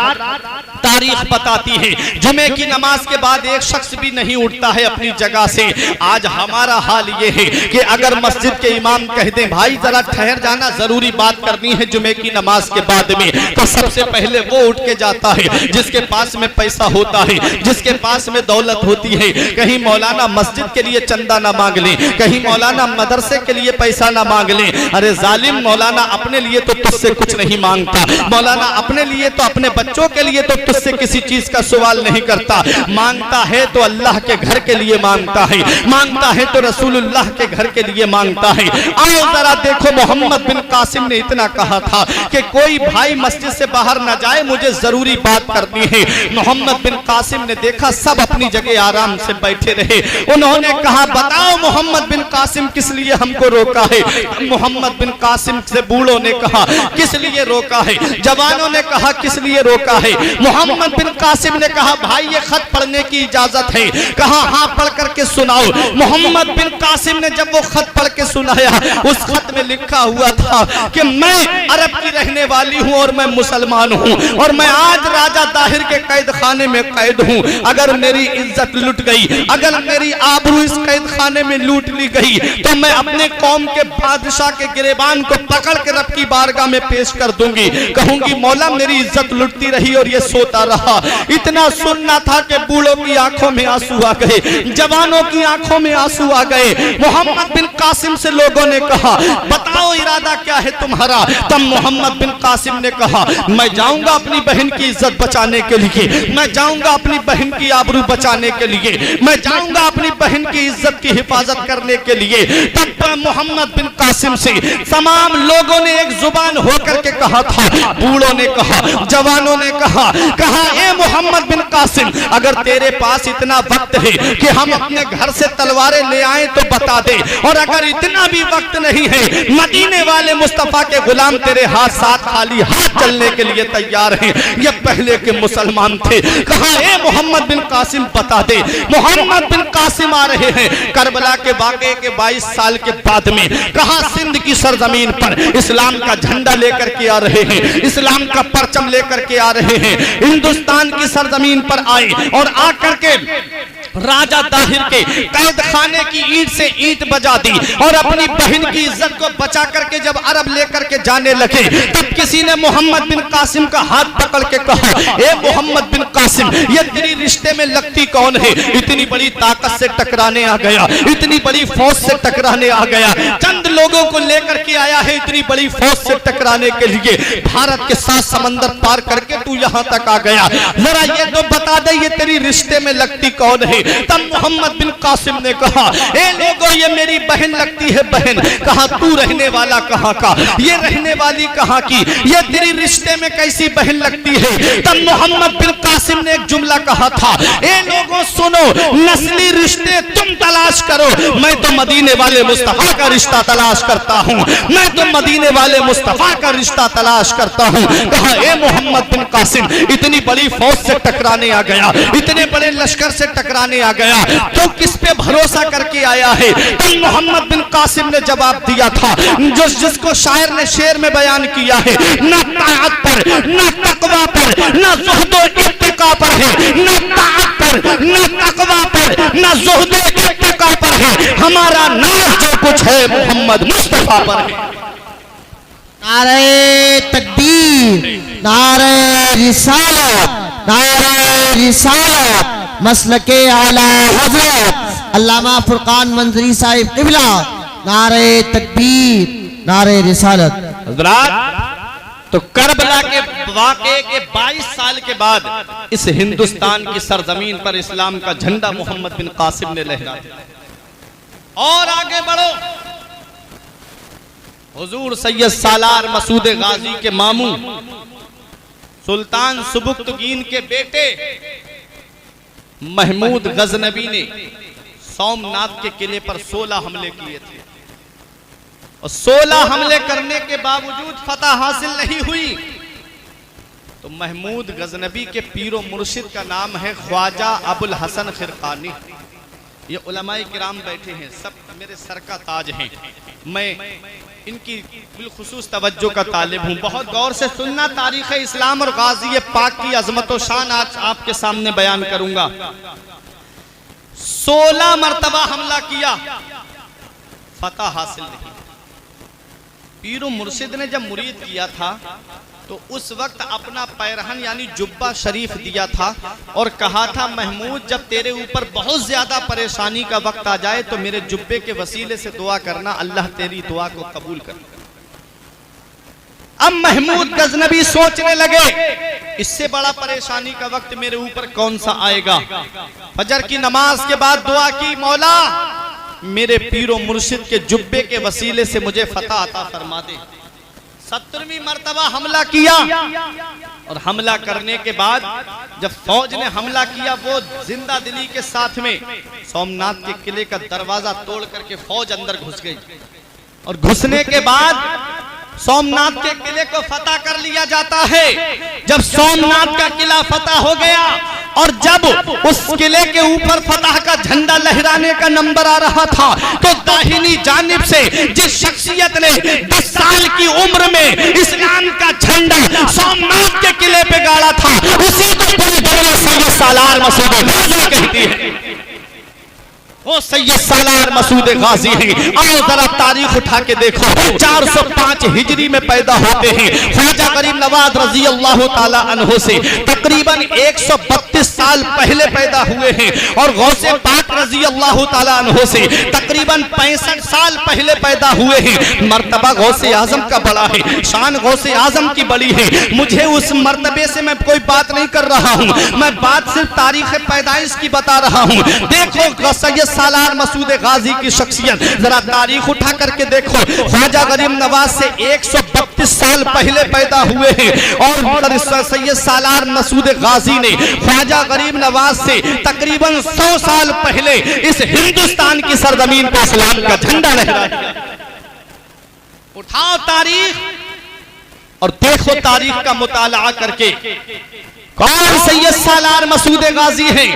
तारीख बताती है जुमे की नमाज के बाद एक शख्स भी नहीं उठता है अपनी जगह से। आज हमारा हाल ये है कि अगर मस्जिद के इमाम कह दें भाई जरा ठहर जाना, जरूरी बात करनी है जुमे की नमाज के बाद में, तो सबसे पहले वो उठ के जाता है जिसके पास में पैसा होता है, जिसके पास में दौलत होती है। कहीं मौलाना मस्जिद के लिए चंदा ना मांग ले, कहीं मौलाना मदरसे के लिए पैसा ना मांग ले। अरे जालिम, मौलाना अपने लिए तो तुझसे कुछ नहीं मांगता, मौलाना अपने लिए तो अपने बच्चों के लिए तो तुझसे किसी चीज का सवाल नहीं करता, मांगता है तो अल्लाह के घर के लिए मांगता है, मांगता है तो रसूलुल्लाह के घर के लिए मांगता है। आओ जरा देखो, मोहम्मद बिन कासिम ने इतना कहा था कि कोई भाई मस्जिद से बाहर ना जाए, मुझे जरूरी बात करनी है। मोहम्मद बिन कासिम ने देखा सब अपनी जगह आराम से बैठे रहे। उन्होंने कहा बताओ मोहम्मद बिन कासिम किस लिए हमको रोका है? मोहम्मद बिन कासिम से बूढ़ों ने कहा किस लिए रोका है? जवानों ने कहा किस लिए रोका है? मोहम्मद बिन कासिम ने कहा भाई ये खत पढ़ने की इजाजत है। कहा हाँ पढ़ करके सुनाओ। मोहम्मद बिन कासिम ने जब वो खत पढ़ के सुनाया, उस खत में लिखा हुआ था कि मैं अरब की रहने वाली हूँ और मैं मुसलमान हूँ और मैं आज राजा दाहिर के कैद खाने में कैद हूँ। अगर मेरी इज्जत लुट गई, अगर मेरी आबरू इस कैद खाने में लूट ली गई तो मैं अपने कौम के बादशाह के गिरेबान को पकड़ के रब की बारगाह में पेश कर दूंगी, कहूंगी मौला मेरी इज्जत लुटती रही और ये सोता रहा। इतना सुनना था कि बूढ़ों की आंखों में आंसू आ गए, जवानों की आंखों में आंसू आ गए। मोहम्मद बिन कासिम से लोगों ने कहा बताओ इरादा क्या है तुम्हारा? तब मोहम्मद बिन कासिम ने कहा मैं जाऊंगा अपनी बहन की इज्जत बचाने के लिए, मैं जाऊंगा अपनी बहन की आबरू बचाने के लिए, मैं जाऊंगा अपनी बहन की इज्जत की हिफाजत करने के लिए। तब मोहम्मद बिन कासिम से तमाम लोगों ने एक जुबान होकर के कहा था, बूढ़ों ने कहा, जवानों ने कहा ए मोहम्मद बिन कासिम अगर तेरे पास इतना वक्त है कि हम अपने घर से तलवारें ले आए तो बता दे, और अगर इतना भी वक्त नहीं है, मदीने वाले मुस्तफा के गुलाम तेरे हाथ साथ खाली हाथ चलने के लिए तैयार हैं। ये पहले के मुसलमान थे। कहा ए मोहम्मद बिन कासिम बता दे। मोहम्मद बिन कासिम आ रहे हैं करबला के वाक़े के 22 साल के बाद में। कहा सिंध की सरजमीन पर इस्लाम का झंडा लेकर के आ रहे हैं, इस्लाम का परचम लेकर के आ रहे हैं। हिंदुस्तान की सरजमीन पर आए और आकर के राजा दाहिर के कैद खाने की ईंट से ईंट बजा दी, और अपनी बहन की इज्जत को बचा करके जब अरब लेकर के जाने लगे, तब किसी ने मोहम्मद बिन कासिम का हाथ पकड़ के कहा ए मोहम्मद बिन कासिम, ये तेरी रिश्ते में लगती कौन है? इतनी बड़ी ताकत से टकराने आ गया, इतनी बड़ी फौज से टकराने आ गया, चंद लोगों को लेकर के आया है इतनी बड़ी फौज से टकराने के लिए, भारत के 7 समंदर पार करके तू यहाँ तक आ गया, जरा ये तो बता दे ये तेरी रिश्ते में लगती कौन है? तब मोहम्मद बिन कासिम ने कहा ए लोगों ये मेरी बहन लगती है बहन। कहा तू रहने वाला कहाँ का, ये रहने वाली कहाँ की, ये तेरी रिश्ते में कैसी बहन लगती है? तब मोहम्मद बिन कासिम ने एक जुमला कहा था ए लोगों सुनो, नस्ली रिश्ते तुम तलाश करो, मैं तो मदीने वाले मुस्तफा का रिश्ता तलाश करता हूँ, मैं तो मदीने वाले मुस्तफा का रिश्ता तलाश करता हूँ। कहा ए मोहम्मद बिन कासिम, इतनी बड़ी फौज से टकराने आ गया, इतने बड़े लश्कर से टकराने आ गया, तो किस पे भरोसा करके आया है? तो मोहम्मद बिन कासिम ने जवाब दिया था जो जिसको शायर ने शेर में बयान किया है, न ताअत पर, न तकवा पर, न ज़ुहद व इत्तिका पर है, न ताअत पर, न तकवा पर, न ज़ुहद व इत्तिका पर है, हमारा नाज जो कुछ है मोहम्मद मुस्तफा पर है। नारे तकबीर, नारे रिसालत, नारे रिसालत, मसलके आला हजरत अल्लामा फुरकान मंजरी साहिब क़िबला, नारे तकबीर, नारे रिसालत। हज़रात, तो करबला के वाक़े के 22 साल के बाद इस हिंदुस्तान की सरजमीन पर इस्लाम का झंडा मोहम्मद बिन कासिम ने लहरा दिया। और आगे बढ़ो, हुजूर सैयद सालार मसूद गाजी के मामू सुल्तान सुबुक्तगीन के बेटे महमूद गजनबी ने सोमनाथ के किले पर 16 हमले किए थे, और 16 हमले करने के बावजूद फतह हासिल नहीं हुई। तो महमूद गजनबी के पीरो मुर्शिद का नाम है ख्वाजा अबुल हसन खिरकानी। ये उलमाए किराम बैठे हैं, सब मेरे सर का ताज हैं, मैं इनकी बिलखुसूस तवज्जो का तालिब हूँ। बहुत गौर से सुनना, तारीख़ इस्लाम और गाजी पाक की अजमत व शान आज आपके सामने बयान करूंगा। 16 मरतबा हमला किया, फतह हासिल नहीं। पीरो मुर्शिद ने जब मुरीद किया था तो उस वक्त अपना पैरहन यानी जुब्बा शरीफ दिया था और कहा था महमूद जब तेरे ऊपर बहुत ज्यादा परेशानी का वक्त आ जाए तो मेरे जुब्बे के वसीले से दुआ करना, अल्लाह तेरी दुआ को कबूल कर। अब महमूद गजनबी सोचने लगे इससे बड़ा परेशानी का वक्त मेरे ऊपर कौन सा आएगा। फजर की नमाज के बाद दुआ की, मौला मेरे पीरो मुर्शिद के जुब्बे के वसीले से मुझे फतह अता फरमा दे। 17वीं मर्तबा हमला किया, और हमला करने के बाद जब फौज ने हमला किया वो जिंदा दिली के साथ में सोमनाथ के किले का दरवाजा तोड़ करके फौज अंदर घुस गई, और घुसने के बाद सोमनाथ के किले को फतह कर लिया जाता है। जब सोमनाथ का किला फतह हो गया और जब उस किले के ऊपर फतह का झंडा लहराने का नंबर आ रहा था तो दाहिनी जानिब से जिस शख्सियत ने 10 साल की उम्र में इस्लाम का झंडा सोमनाथ के किले पे गाड़ा था उसी को पूरी दुनिया सैयद सालार मसूद गाजी कहती है। वो सैयद सालार मसूद गाजी है। आओ जरा तारीख उठा के देखो, 405 हिजरी में पैदा होते हैं। ख्वाजा गरीब नवाज रजी अल्लाह ताला अन्हो से तकरीबन 132 साल पहले पैदा हुए हैं, और गौसे पाक रजी अल्लाह ताला अन्हो से तकरीबन 65 साल पहले पैदा हुए हैं। मर्तबा गौसे आजम का बड़ा है, शान गौसे आजम की बड़ी है। मुझे उस मर्तबे से मैं कोई बात नहीं कर रहा हूँ, मैं बात सिर्फ तारीख पैदाइश की बता रहा हूँ। देखो सैयद सालार मसूद गाजी की शख्सियत जरा तारीख उठा करके देखो। ख्वाजा गरीब नवाज से 132 साल पहले पैदा हुए हैं और सैयद सालार मसूद गाजी ने ख्वाजा गरीब नवाज से तकरीबन 100 साल पहले इस हिंदुस्तान की सरजमीन पर इस्लाम का झंडा लहराया। उठाओ तारीख और देखो तारीख का मुताला करके कौन सैयद सालार मसूद गाजी हैं।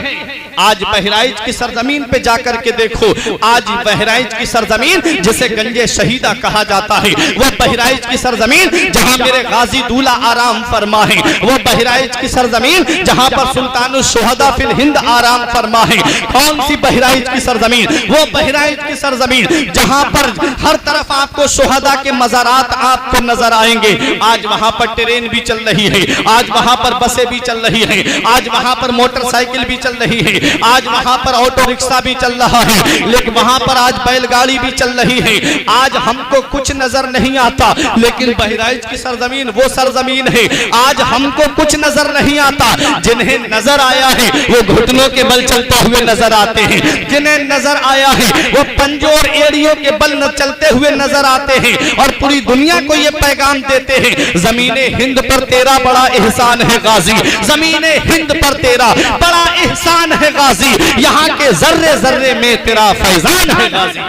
आज बहराइच की सरजमीन पे जाकर के देखो, आज बहराइच की सरजमीन जिसे गंजे शहीदा कहा जाता है, वह बहराइच की सरजमीन जहां मेरे गाजी दूल्हा आराम फरमा है, वह बहराइच की सरजमीन जहां पर सुल्तानुल शुहदा फिल हिंद आराम फरमा है। कौन सी बहराइच की सरजमीन? वो बहराइच की सरजमीन जहां पर हर तरफ आपको शुहदा के मज़ारात आपको नजर आएंगे। आज वहां पर ट्रेन भी चल रही है, आज वहां पर बसें भी चल रही है, आज वहां पर मोटरसाइकिल भी चल रही है, आज वहां पर ऑटो रिक्शा भी चल रहा है, लेकिन वहां पर आज बैलगाड़ी भी चल रही है। आज हमको कुछ नजर नहीं आता, लेकिन बहराइच की सरजमीन वो सरजमीन है। आज हमको कुछ नजर नहीं आता, जिन्हें नजर आया है वो घुटनों के बल चलते हुए नजर आते हैं, जिन्हें नजर आया है वो पंजों और एड़ियों के बल न चलते हुए नजर आते हैं और पूरी दुनिया को ये पैगाम देते हैं, जमीने हिंद पर तेरा बड़ा एहसान है गाजी, जमीने हिंद पर तेरा बड़ा एहसान है गाजी, यहाँ के जर्रे जर्रे में तेरा फैजान है गाजी।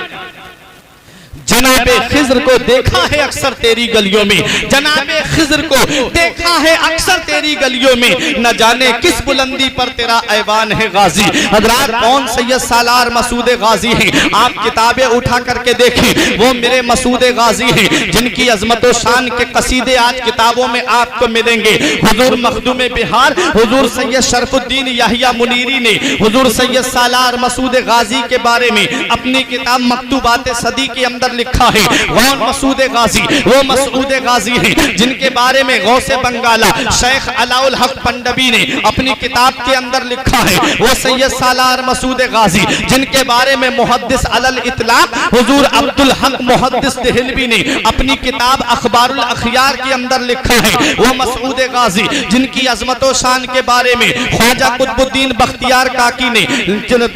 जनाबे खिज़्र को देखा है अक्सर तेरी गलियों में, जनाबे खिज़्र को देखा है अक्सर तेरी गलियों में, न जाने किस बुलंदी पर तेरा ऐवान है गाजी। हज़रात कौन सैयद सालार मसूद गाजी हैं? आप किताबें उठा करके देखें, वो मेरे मसूद गाजी हैं जिनकी अजमत व शान के कसीदे आज किताबों में आपको मिलेंगे। हुजूर मखदूम बिहार हुजूर सैयद शरफुद्दीन याहिया मुनीरी ने हुजूर सैयद सालार मसूद गाजी के बारे में अपनी किताब मकतूबात सदी के अंदर लिखा है। कौन मसूद गाजी? वो मसूद गाजी हैं जिनके बारे में गौसे बंगाला शेख अलाउल हक पंडवी ने अपनी किताब के अंदर लिखा है। वो सैयद सालार मसूद गाजी जिनके बारे में मुहद्दिस अलल इतलाक हुजूर अब्दुल हक मुहद्दिस देहलवी ने अपनी किताब अखबारुल अखियार के अंदर लिखा है। वो मसूद गाजी जिनकी अजमत व शान के बारे में ख्वाजा कुतुबुद्दीन बख्तियार काकी ने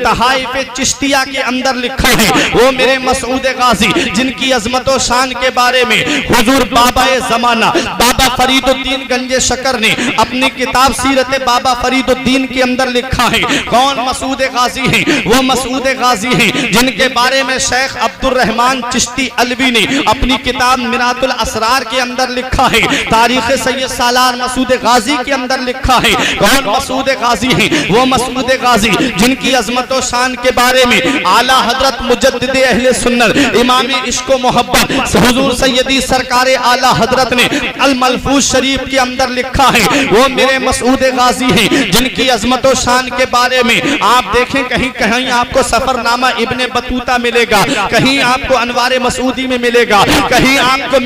तहाइफ चिश्तिया के अंदर लिखा है। वो मेरे मसूद गाजी जिनकी अजमत व शान के बारे में हुजूर बाबा जमाना बाबा फरीदुद्दीन गंजे शकर ने अपनी किताब सीरत बाबा फरीदुद्दीन के अंदर लिखा है। कौन मसूद गाजी हैं? वो मसूद गाजी हैं जिनके बारे में शेख अब्दुल रहमान चिश्ती अलवी ने अपनी किताब मिरातुल असरार के अंदर लिखा है। तारीख सैयद सालार मसूद गाजी के अंदर लिखा है। कौन मसूद गाजी हैं? वो मसूद गाजी जिनकी अजमत व शान के बारे में आला हजरत मुजद्दिद अहले सुन्नत इमाम इश्को मोहब्बत हुजूर सैयदी सरकार आला हजरत ने अल मलफूज शरीफ के अंदर लिखा है। वो मेरे मसूद गाजी हैं जिनकी अजमत व शान के बारे में आप देखें, कहीं कहीं आपको सफरनामा इब्ने बतूता मिलेगा, कहीं आपको अनवारे मसूदी में मिलेगा, कहीं आपको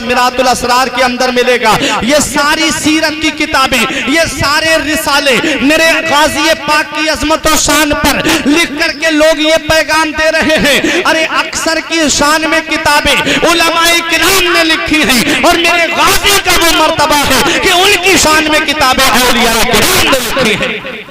मिरातुल असरार के अंदर मिलेगा। ये सारी सीरत की किताबें, ये सारे रिसाले मेरे गाजी पाक की अजमत व शान पर लिख करके लोग ये पैगाम दे रहे हैं, अरे अक्सर की शान में किताबें उलमाए किराम ने लिखी हैं और मेरे गाजी का वो मर्तबा है कि उनकी शान में किताबें औलिया किराम ने लिखी हैं।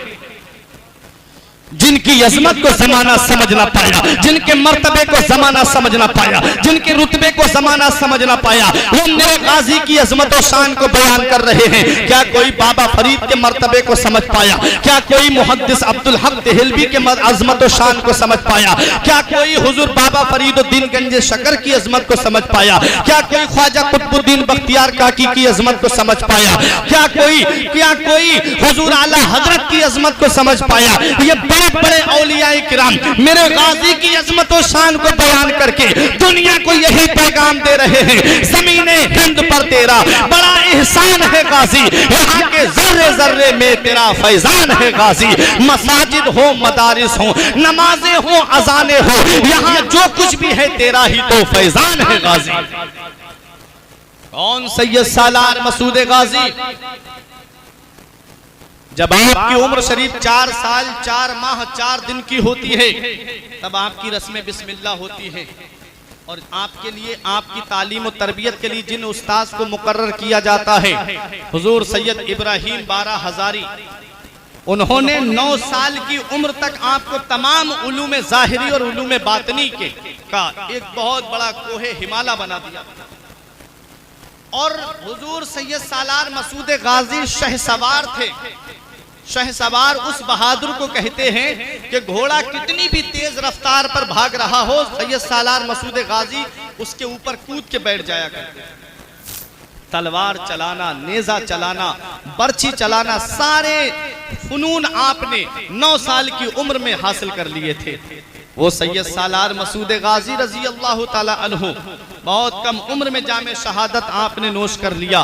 जिनकी अजमत को जमाना समझ ना पाया, जिनके मर्तबे को जमाना समझ ना पाया, जिनके रुतबे को जमाना समझ ना पाया, वो मेरे गाजी की अजमत और शान को बयान कर रहे हैं। क्या कोई बाबा फरीद के मर्तबे को समझ पाया? क्या कोई मुहद्दिस अब्दुल हक देहलवी के अजमत और शान को समझ पाया? क्या कोई हुजूर बाबा फरीदुद्दीन गंजे शकर की अजमत को समझ पाया? क्या कोई ख्वाजा कुतुबुद्दीन बख्तियार काकी की अजमत को समझ पाया? क्या कोई हुजूर आला हजरत की अजमत को समझ पाया? ये बड़े औलियाए किराम मेरे गाजी की अजमत व शान को बयान करके दुनिया को यही पैगाम दे रहे हैं, ज़मीने हिंद पर तेरा बड़ा एहसान है गाजी, यहाँ के जर्रे जर्रे में तेरा फैजान है गाजी। मसाजिद हो, मदारिस हो, नमाजें हो, अजाने हो, यहाँ जो कुछ भी है तेरा ही तो फैजान है गाजी। कौन सैयद सालार मसूद गाजी? जब आपकी उम्र शरीफ 4 साल 4 माह 4 दिन की होती है, तब आपकी रस्म बिस्मिल्लाह होती है और आपके लिए आपकी तालीम और तरबियत के लिए जिन उस्ताद को मुकर्रर किया जाता है, हुजूर सैयद इब्राहिम बारा हजारी उन्होंने 9 साल की उम्र तक आपको तमाम उलूम ज़ाहिरी और उलूम बातनी का एक बहुत बड़ा कोहे हिमालय बना दिया। और हुजूर सैयद सालार मसूद गाजी शहसवार थे। शहसवार उस बहादुर को कहते हैं कि घोड़ा कितनी भी तेज रफ्तार पर भाग रहा हो, सैयद सालार मसूद गाजी उसके ऊपर कूद के बैठ जाया करते। तलवार चलाना, नेजा चलाना, बर्छी चलाना, सारे फनून आपने 9 साल की उम्र में हासिल कर लिए थे। वो सैयद सालार मसूद गाजी रजी अल्लाह ताला अन्हु बहुत कम उम्र में जामे शहादत आपने नोश कर लिया।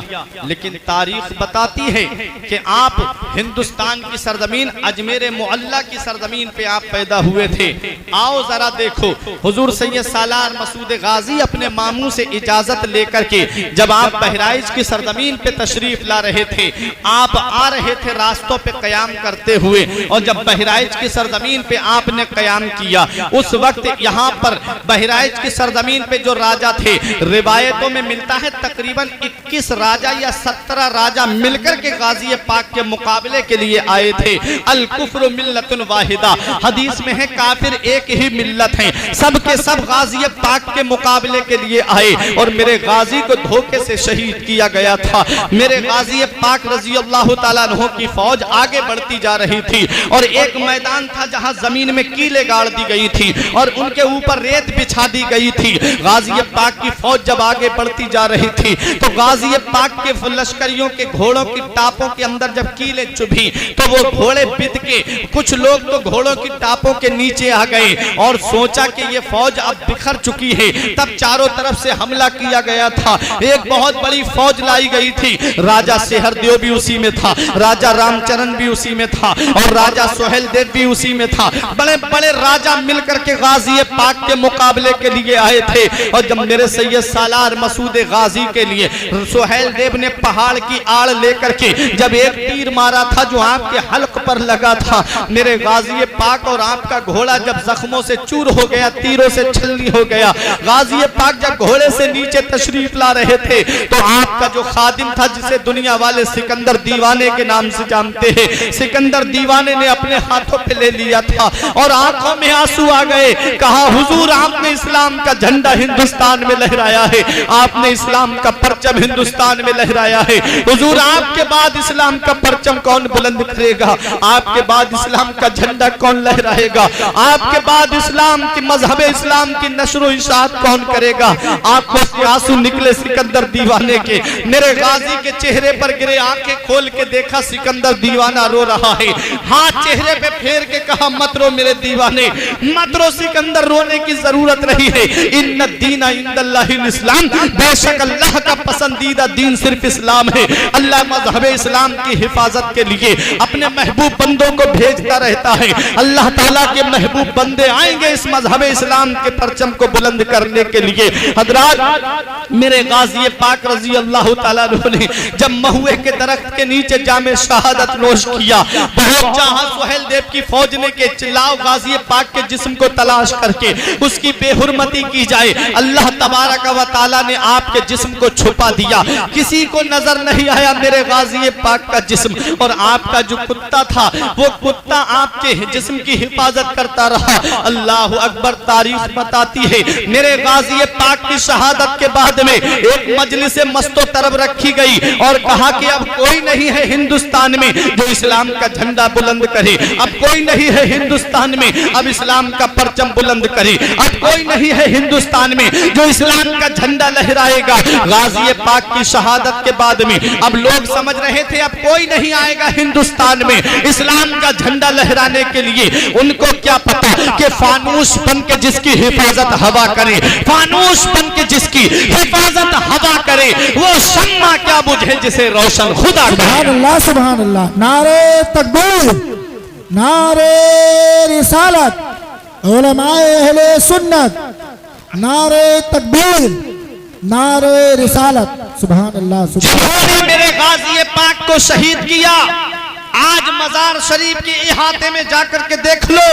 लेकिन तारीख बताती है कि आप हिंदुस्तान की सरजमीन अजमेर मुअल्ला की सरजमीन पे आप पैदा हुए थे। आओ जरा देखो, हुजूर सैयद सालार मसूद गाजी अपने मामू से इजाजत लेकर के जब आप बहराइच की सरजमीन पे तशरीफ ला रहे थे, आप आ रहे थे रास्तों पे कयाम करते हुए, और जब बहराइच की सरजमीन पे आपने कयाम किया, उस वक्त यहाँ पर बहराइच की सरजमीन पे जो राजा थे, रिवायतों में मिलता है तकरीबन 21 राजा या 17 राजा मिलकर के गाजी पाक के मुकाबले के लिए आए थे। अल कुफ्र मिल्लतुन वाहिदा, हदीस में है काफिर एक ही मिल्लत है, सब के सब गाजी पाक के मुकाबले के लिए आए। और मेरे गाजी को धोखे से शहीद किया गया था। मेरे गाजी पाक रजी अल्लाह ताला अन्हु की फौज आगे बढ़ती जा रही थी, और एक मैदान था जहां जमीन में कीले गाड़ दी गई थी और उनके ऊपर रेत बिछा दी गई थी। गाजी पाक की फौज जब आगे बढ़ती जा रही थी तो गाजी पाक के लश्करियों के घोड़ों की टापों के अंदर जब कीले चुभी तो वो घोड़े बिद के, कुछ लोग तो घोड़ों की टापों के नीचे आ गए और सोचा कि ये फौज अब बिखर चुकी है। तब चारों तरफ से हमला किया गया था। एक बहुत बड़ी फौज लाई गई थी। राजा सेहरदेव भी उसी में था, राजा रामचरण भी उसी में था, और राजा सोहेल देव भी उसी में था। बड़े बड़े राजा मिलकर के गाजी पाक के मुकाबले के लिए आए थे। और जब मेरे सैयद सालार मसूद गाजी के लिए सोहेल देव ने पहाड़ की आड़ लेकर के जब एक तीर मारा था जो आपके हल्क पर लगा था, मेरे गाजी पाक और आपका घोड़ा जब जख्मों से चूर हो गया, तीरों से छलनी हो गया। गाजी पाक जब घोड़े से नीचे तशरीफ ला रहे थे तो आपका जो खादिम था, जिसे दुनिया वाले सिकंदर दीवाने के नाम से जानते हैं, सिकंदर दीवाने ने अपने हाथों पे ले लिया था और आंखों में आंसू आ गए। कहा, हुजूर आपने इस्लाम का झंडा हिंदुस्तान में लहराया है, आपने इस्लाम का परचम हिंदुस्तान में लहराया है। हुजूर आपके बाद इस्लाम का परचम कौन बुलंद करेगा? आपके बाद इस्लाम का झंडा कौन लहराएगा? आपके बाद इस्लाम की मजहब इस्लाम की नशर व इशाअत कौन करेगा? आंखों से आंसू निकले सिकंदर दीवाने के। मेरे गाजी के चेहरे पर गिरे, आंखें खोल के देखा सिकंदर दीवाना रो रहा है। हाथ चेहरे पे फेर के कहा, मत रो मेरे दीवाने, मत रो सिकंदर, रोने की जरूरत नहीं है। इन्ना दीना इंदल्लाहिल इस्लाम, बेशक अल्लाह का पसंदीदा दीन सिर्फ इस्लाम है। अल्लाह मजहब इस्लाम की हिफाजत के लिए अपने महबूब बंदों को भेजता रहता है। अल्लाह ताला के महबूब बंदे आएंगे इस मजहब इस्लाम के परचम को बुलंद करने के लिए। हजरात, मेरे गाजी पाक रजी अल्लाह ताला ने जब महुए के दरख्त के नीचे जामे शहादत नोश किया, बहुत जहां सुहेल देव की फौज ने के चिल्लाओ गाजी पाक के जिस्म को तलाश करके उसकी बेहुरमती की जाए, अल्लाह तबारक व तआला ने आपके जिस्म को छुपा दिया। किसी को नजर नहीं आया मेरे गाजी पाक का जिस्म, और आपका जो कुत्ता था वो कुत्ता आपके जिस्म की हिफाजत करता रहा। अल्लाह अकबर। तारीख बताती है मेरे गाजी पाक की शहादत के बाद में एक मजलिस मस्तो तरब रखी गई और कहा कि अब कोई नहीं है हिंदुस्तान में जो इस्लाम का झंडा बुलंद करे, अब कोई नहीं है हिंदुस्तान में अब इस्लाम का परचम बुलंद करे, अब कोई नहीं है हिंदुस्तान में जो इस्लाम का झंडा लहराएगा। गाजी पाक की शहादत के बाद में अब लोग समझ रहे थे अब कोई नहीं आएगा हिंदुस्तान में इस्लाम का झंडा लहराने के लिए। उनको क्या पता कि फानूस बन के जिसकी हिफाजत हवा करे, फानूस बन के जिसकी हिफाजत हवा करे, वो शम्मा क्या बुझे जिसे रोशन खुदा करे। सुभान अल्लाह, सुभान अल्लाह। नारे तकबीर, नारे रिसालत, उलमाए अहले सुन्नत, नारे तकबीर, नारे रिसालत। सुभान अल्लाह, जिन्होंने मेरे गाजी पाक को शहीद किया, आज मजार शरीफ के इहाते में जाकर के देख लो,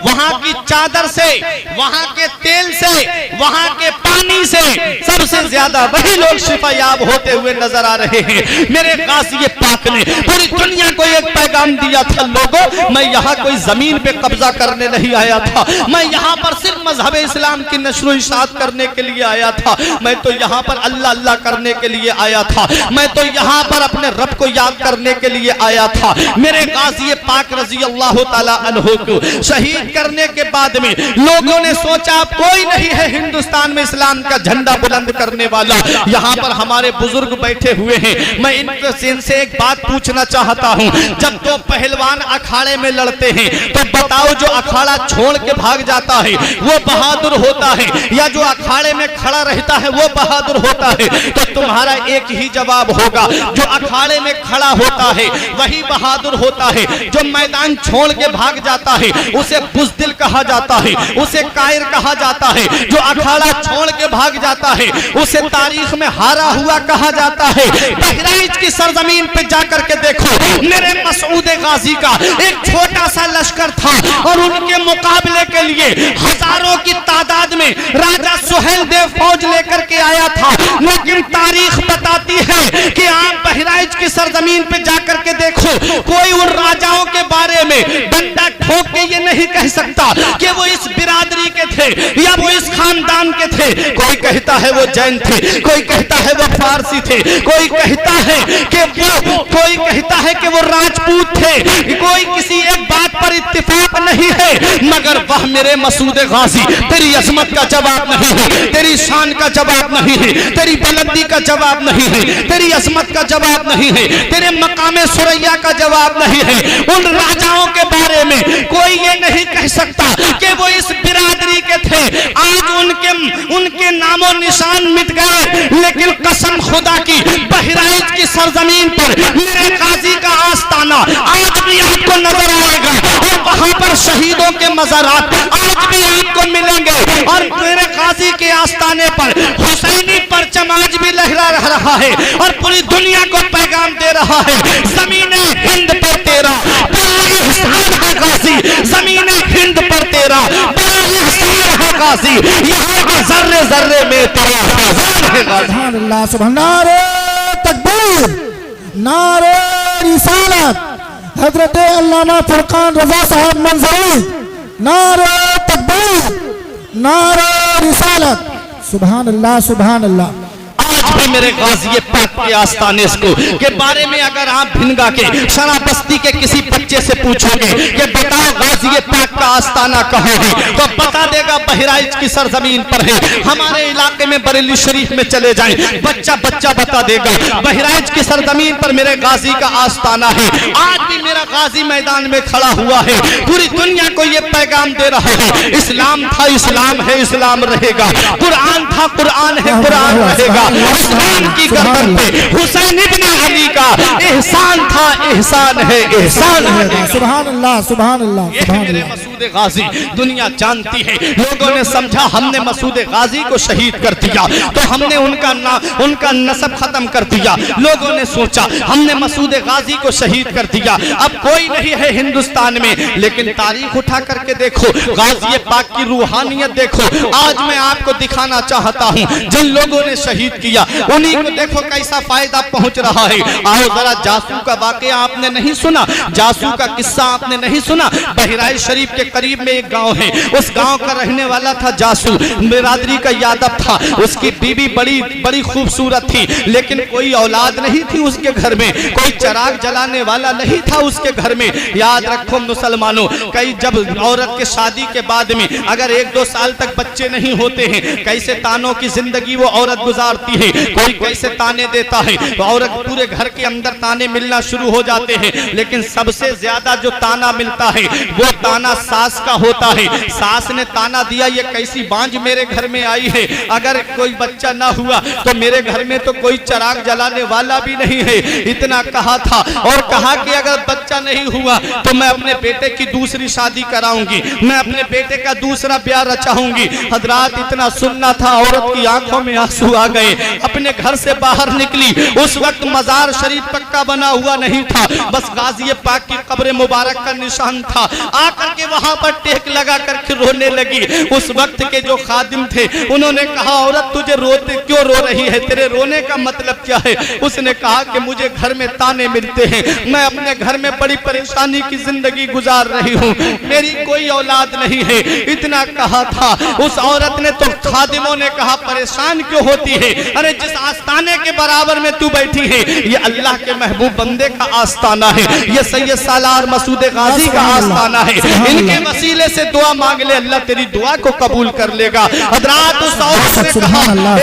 वहां की चादर से, वहां के तेल से, वहां के पानी से सबसे ज्यादा वही लोग शिफायाब होते हुए नजर आ रहे हैं। मेरे गाज़ी पाक ने पूरी दुनिया को एक पैगाम दिया था, लोगों मैं यहाँ कोई जमीन पे कब्जा करने नहीं आया था, मैं यहाँ पर सिर्फ मजहब इस्लाम की नशर इशाअत करने के लिए आया था, मैं तो यहाँ पर अल्लाह अल्लाह करने के लिए आया था, मैं तो यहाँ पर अपने रब को याद करने के लिए आया था। मेरे गाज़ी पाक रज़ी अल्लाह ताला अन्हु को शहीद करने के बाद में लोगों ने सोचा कोई नहीं है हिंदुस्तान में इस्लाम का झंडा बुलंद करने वाला। यहाँ पर हमारे बुजुर्ग बैठे हुए हैं, मैं इनसे एक बात पूछना चाहता हूँ, जब तो पहलवान अखाड़े में लड़ते हैं तो बताओ जो अखाड़ा छोड़ के भाग जाता है वो बहादुर होता है या जो अखाड़े में खड़ा रहता है वो बहादुर होता है? तो तुम्हारा एक ही जवाब होगा, जो अखाड़े में खड़ा होता है वही बहादुर होता है, जो मैदान छोड़ के भाग जाता है उसे बुज़दिल कहा जाता है, उसे कायर कहा जाता है, जो अखाड़ा छोड़ के भाग जाता है उसे तारीख में हारा हुआ कहा जाता है। बहराइच की सरजमीन पे जाकर के देखो, मेरे मसूद गाजी का एक छोटा सा लश्कर था और उनके मुकाबले के लिए हजारों की तादाद में राजा सुहेल देव फौज लेकर के आया था। लेकिन तारीख बताती है कि आप बहराइच की सरजमीन पे जाकर के देखो, कोई उन राजाओं के बारे में डंडा ठोक के ये नहीं कह सकता कि वो इस बिरादरी के थे या वो इस खानदान के थे। कोई कहता है वो जैन थे, कोई कहता है वो फारसी थे, कोई कहता है कि वो राजपूत थे, कोई किसी एक बात पर इत्तेफाक नहीं है। मगर वह मेरे मसूद गाजी तेरी अजमत का जवाब नहीं है, तेरी शान का जवाब नहीं है, तेरी बुलंदी का जवाब नहीं है, तेरी अजमत का जवाब नहीं है, तेरे मकामे सुरैया का जवाब नहीं है। उन राजाओं के बारे में कोई ये नहीं कह सकता कि वो इस बिरादरी के थे। आज उनके नामो निशान मिट गए, लेकिन कसम खुदा की बहराइच की सरजमीन पर मेरे गाजी का आस्ताना आज भी आपको नजर आएगा और वहां पर शहीदों के मज़ारात आज भी आपको मिलेंगे और मेरे गाजी के आस्ताने पर हुसैनी परचम आज भी लहरा रहा है और पूरी दुनिया को पैगाम दे रहा है, ज़मीने हिंद पर तेरा गाजी, ज़मीने हिंद पर तेरा गाजी, यहाँ जर्रे जर्रे में तेरा। अल्लाह सुभान नारे तकबीर, नारे रिसालत, हजरत अल्लामा फुरकान रजा साहब मंजरी, नारे तकबीर, नारे रिसालत, सुभान अल्लाह सुभान अल्लाह। आज भी मेरे गाज़ी पाक के आस्ताने के बारे में अगर आप भिनगा के शराबस्ती के किसी बच्चे से पूछोगे कि बताओ गाज़ी पाक का आस्ताना कहाँ है, तो बता देगा बहराइच की सरजमीन पर है। हमारे इलाके में बरेली शरीफ में चले जाएं, बच्चा बच्चा बता देगा बहराइच की सरजमीन पर मेरे गाज़ी का आस्ताना है। आज भी मेरा गाज़ी मैदान में खड़ा हुआ है, पूरी दुनिया को ये पैगाम दे रहा है, इस्लाम था इस्लाम है इस्लाम रहेगा, कुरान था कुरान है कुरान रहेगा। इस्लाम की गर्दन पे हुसैन इब्न अली का एहसान था एहसान है एहसान है। सुभान अल्लाह सुभान अल्लाह सुभान मेरे अल्लाह। मसूद गाजी दुनिया जानती है। लोगों ने समझा हमने मसूद गाजी को शहीद कर दिया तो हमने उनका नसब खत्म कर दिया। लोगों ने सोचा हमने मसूद गाजी को शहीद कर दिया, अब कोई नहीं है हिंदुस्तान में। लेकिन तारीख उठा करके देखो, गाजी पाक की रूहानियत देखो। आज मैं आपको दिखाना चाहता हूँ जिन लोगों ने शहीद किया उन्हीं को देखो कैसा फायदा पहुंच रहा है। आओ जरा जासू का वाकया आपने नहीं सुना, जासू का किस्सा आपने नहीं सुना। बहराइच शरीफ के करीब में एक गांव है, उस गांव का रहने वाला था जासू, बिरादरी का यादव था। उसकी बीवी बड़ी खूबसूरत थी, लेकिन कोई औलाद नहीं थी उसके घर में, कोई चिराग जलाने वाला नहीं था उसके घर में। याद रखो मुसलमानों, कई जब औरत के शादी के बाद में अगर 1-2 साल तक बच्चे नहीं होते हैं, कैसे तानों की जिंदगी वो औरत गुजारती है। कोई कैसे ताने देता है, तो औरत पूरे घर के अंदर ताने मिलना शुरू हो जाते हैं। लेकिन सबसे ज्यादा जो ताना मिलता है वो ताना सास का होता है। सास ने ताना दिया, ये कैसी बांझ मेरे घर में आई है, अगर कोई बच्चा ना हुआ तो मेरे घर में तो कोई चिराग जलाने वाला भी नहीं है। इतना कहा था और कहा कि अगर बच्चा नहीं हुआ तो मैं अपने बेटे की दूसरी शादी कराऊंगी, मैं अपने बेटे का दूसरा ब्याह रचाऊंगी। हजरात इतना सुनना था, औरत की आंखों में आंसू आ गए, अपने घर से बाहर निकली। उस वक्त मजार शरीफ पक्का बना हुआ नहीं था, बस गाजी पाक की कब्र मुबारक का निशान था। आकर के वहां पर टेक लगा करके रोने लगी। उस वक्त के जो खादिम थे उन्होंने कहा, औरत तुझे रोते क्यों रो रही है, तेरे रोने का मतलब क्या है? उसने कहा कि मुझे घर में ताने मिलते हैं, मैं अपने घर में बड़ी परेशानी की जिंदगी गुजार रही हूँ, मेरी कोई औलाद नहीं है। इतना कहा था, उस औरत ने तो खादिमों ने कहा परेशान क्यों होती है, अरे जिस आस्ताने के बराबर में तू बैठी है ये अल्लाह के महबूब बंदे का आस्ताना है, ये सैयद सालार मसूद गाजी का आस्ताना है, इनके वसीले से दुआ मांग ले, अल्लाह तेरी दुआ को कबूल कर लेगा। हजरात उस औरत ने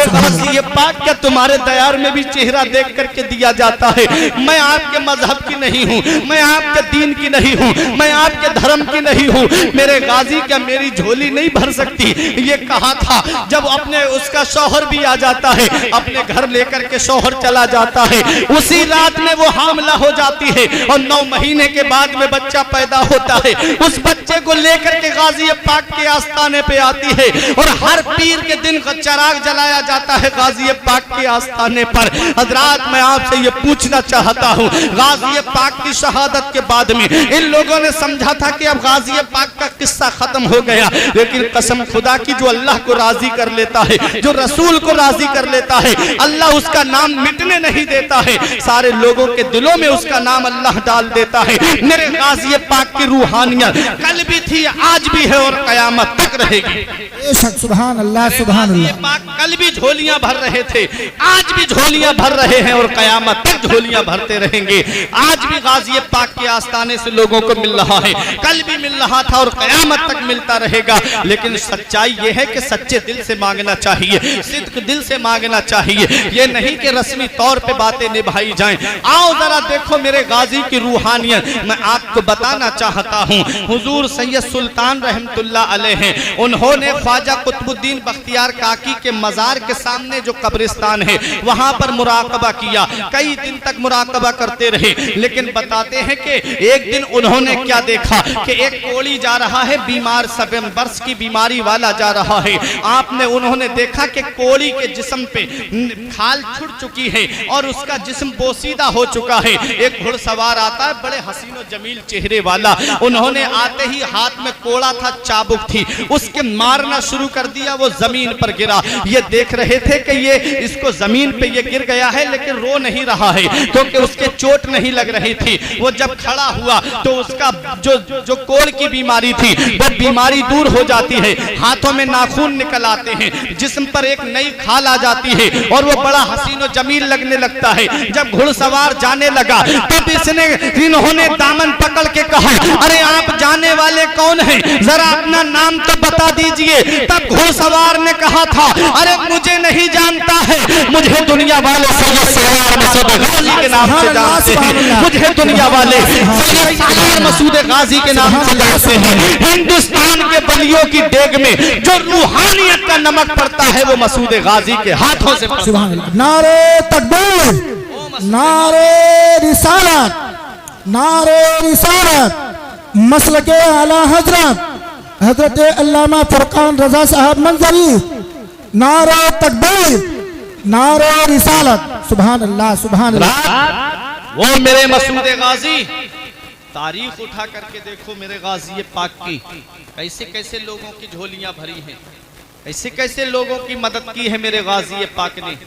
कहा, ये पाक क्या तुम्हारे दयार में भी चेहरा देख करके दिया जाता है? मैं आपके मजहब की नहीं हूँ, मैं आपके दीन की नहीं हूँ, मैं आपके धर्म की नहीं हूँ, मेरे गाजी क्या मेरी झोली नहीं भर सकती? ये कहा था। जब अपने उसका शौहर भी आ जाता है, अपने घर लेकर के शौहर चला जाता है, उसी रात में वो हामला हो जाती है और 9 महीने के बाद में बच्चा पैदा होता है। उस बच्चे को लेकर के गाजी पाक के आस्थाने पे आती है और हर पीर के दिन चराग जलाया जाता है गाजी पाक के आस्थाने पर। हजरात मैं आपसे ये पूछना चाहता हूँ, गाजी पाक की शहादत के बाद में इन लोगों ने समझा था कि अब गाजी पाक का किस्सा खत्म हो गया, लेकिन कसम खुदा की जो अल्लाह को राजी कर लेता है, जो रसूल को राजी कर लेता है, अल्लाह उसका नाम मिटने नहीं देता है, सारे लोगों के दिलों में उसका नाम अल्लाह डाल देता है। मेरे गाजी पाक की रूहानियत कल भी थी, आज भी है और कयामत तक रहेगी। सुभान अल्लाह, सुभान अल्लाह। पाक कल भी झोलियां भर रहे थे, आज भी झोलियां भर रहे हैं और कयामत तक झोलियां भरते रहेंगे। आज भी गाजी पाक के आस्थाने से लोगों को मिल रहा है, कल भी मिल रहा था और कयामत तक मिलता रहेगा। लेकिन सच्चाई यह है कि सच्चे दिल से मांगना चाहिए, सिद्क दिल से मांगना चाहिए, ये नहीं कि रस्मी तौर पे बातें निभाई जाएं। आओ जरा देखो मेरे गाजी की रूहानियत, मैं आपको बताना चाहता हूँ। हुजूर सैयद सुल्तान रहमतुल्लाह अलैह हैं, उन्होंने ख्वाजा कुतुबुद्दीन बख्तियार काकी के मजार के सामने जो कब्रिस्तान है वहां पर मुराकबा किया, कई दिन तक मुराकबा करते रहे। लेकिन बताते हैं कि एक दिन उन्होंने क्या देखा कि एक कोड़ी जा रहा है, बीमार 7 वर्ष की बीमारी वाला जा रहा है। आपने उन्होंने देखा कि कोड़ी के जिस्म पे खाल छुट चुकी है और उसका जिस्म बोसीदा हो चुका है। एक घुड़सवार आता है, बड़े हसीन और जमील चेहरे वाला, उन्होंने आते ही हाथ में कोड़ा था, चाबुक थी, उसके मारना शुरू कर दिया, वो जमीन पर गिरा। ये देख रहे थे कि ये इसको जमीन पे ये गिर गया है लेकिन रो नहीं रहा है क्योंकि उसके चोट नहीं लग रही थी। वो जब खड़ा हुआ तो उसका जो कोड़ की बीमारी थी वो बीमारी दूर हो जाती है, हाथों में नाखून निकल आते हैं, जिस्म पर एक नई खाल आ जाती है और वो बड़ा हसीन और जमील लगने लगता है। जब घुड़सवार जाने लगा तब इन्होंने दामन पकड़ के कहा, अरे आप जाने वाले कौन हैं, जरा अपना नाम तो बता दीजिए। तब घुड़सवार ने कहा था, अरे मुझे नहीं जानता है, मुझे दुनिया वाले सैयद सालार मसूद गाजी के नाम से जानते हैं, मुझे दुनिया वाले सैयद सालार मसूद गाजी के नाम से जानते हैं। हिंदुस्तान के बलियों की देग में जो रूहानियत का नमक पड़ता है वो मसूद गाजी के हाथों से। सुभान अल्लाह। नारे तकबीर, नारे रिसालत, नारे रिसालत, मसलके आला हजरत हजरत अल्लामा फुरकान रजा साहब मंजरी, नारे तकबीर, नारे रिसालत। सुभान अल्लाह, सुभान अल्लाह। वो मेरे मसूद गाजी, तारीख उठा करके देखो मेरे गाजी पाक की, कैसे कैसे लोगों की झोलियां भरी हैं, कैसे कैसे लोगों की मदद की है मेरे गाजी पाक ने।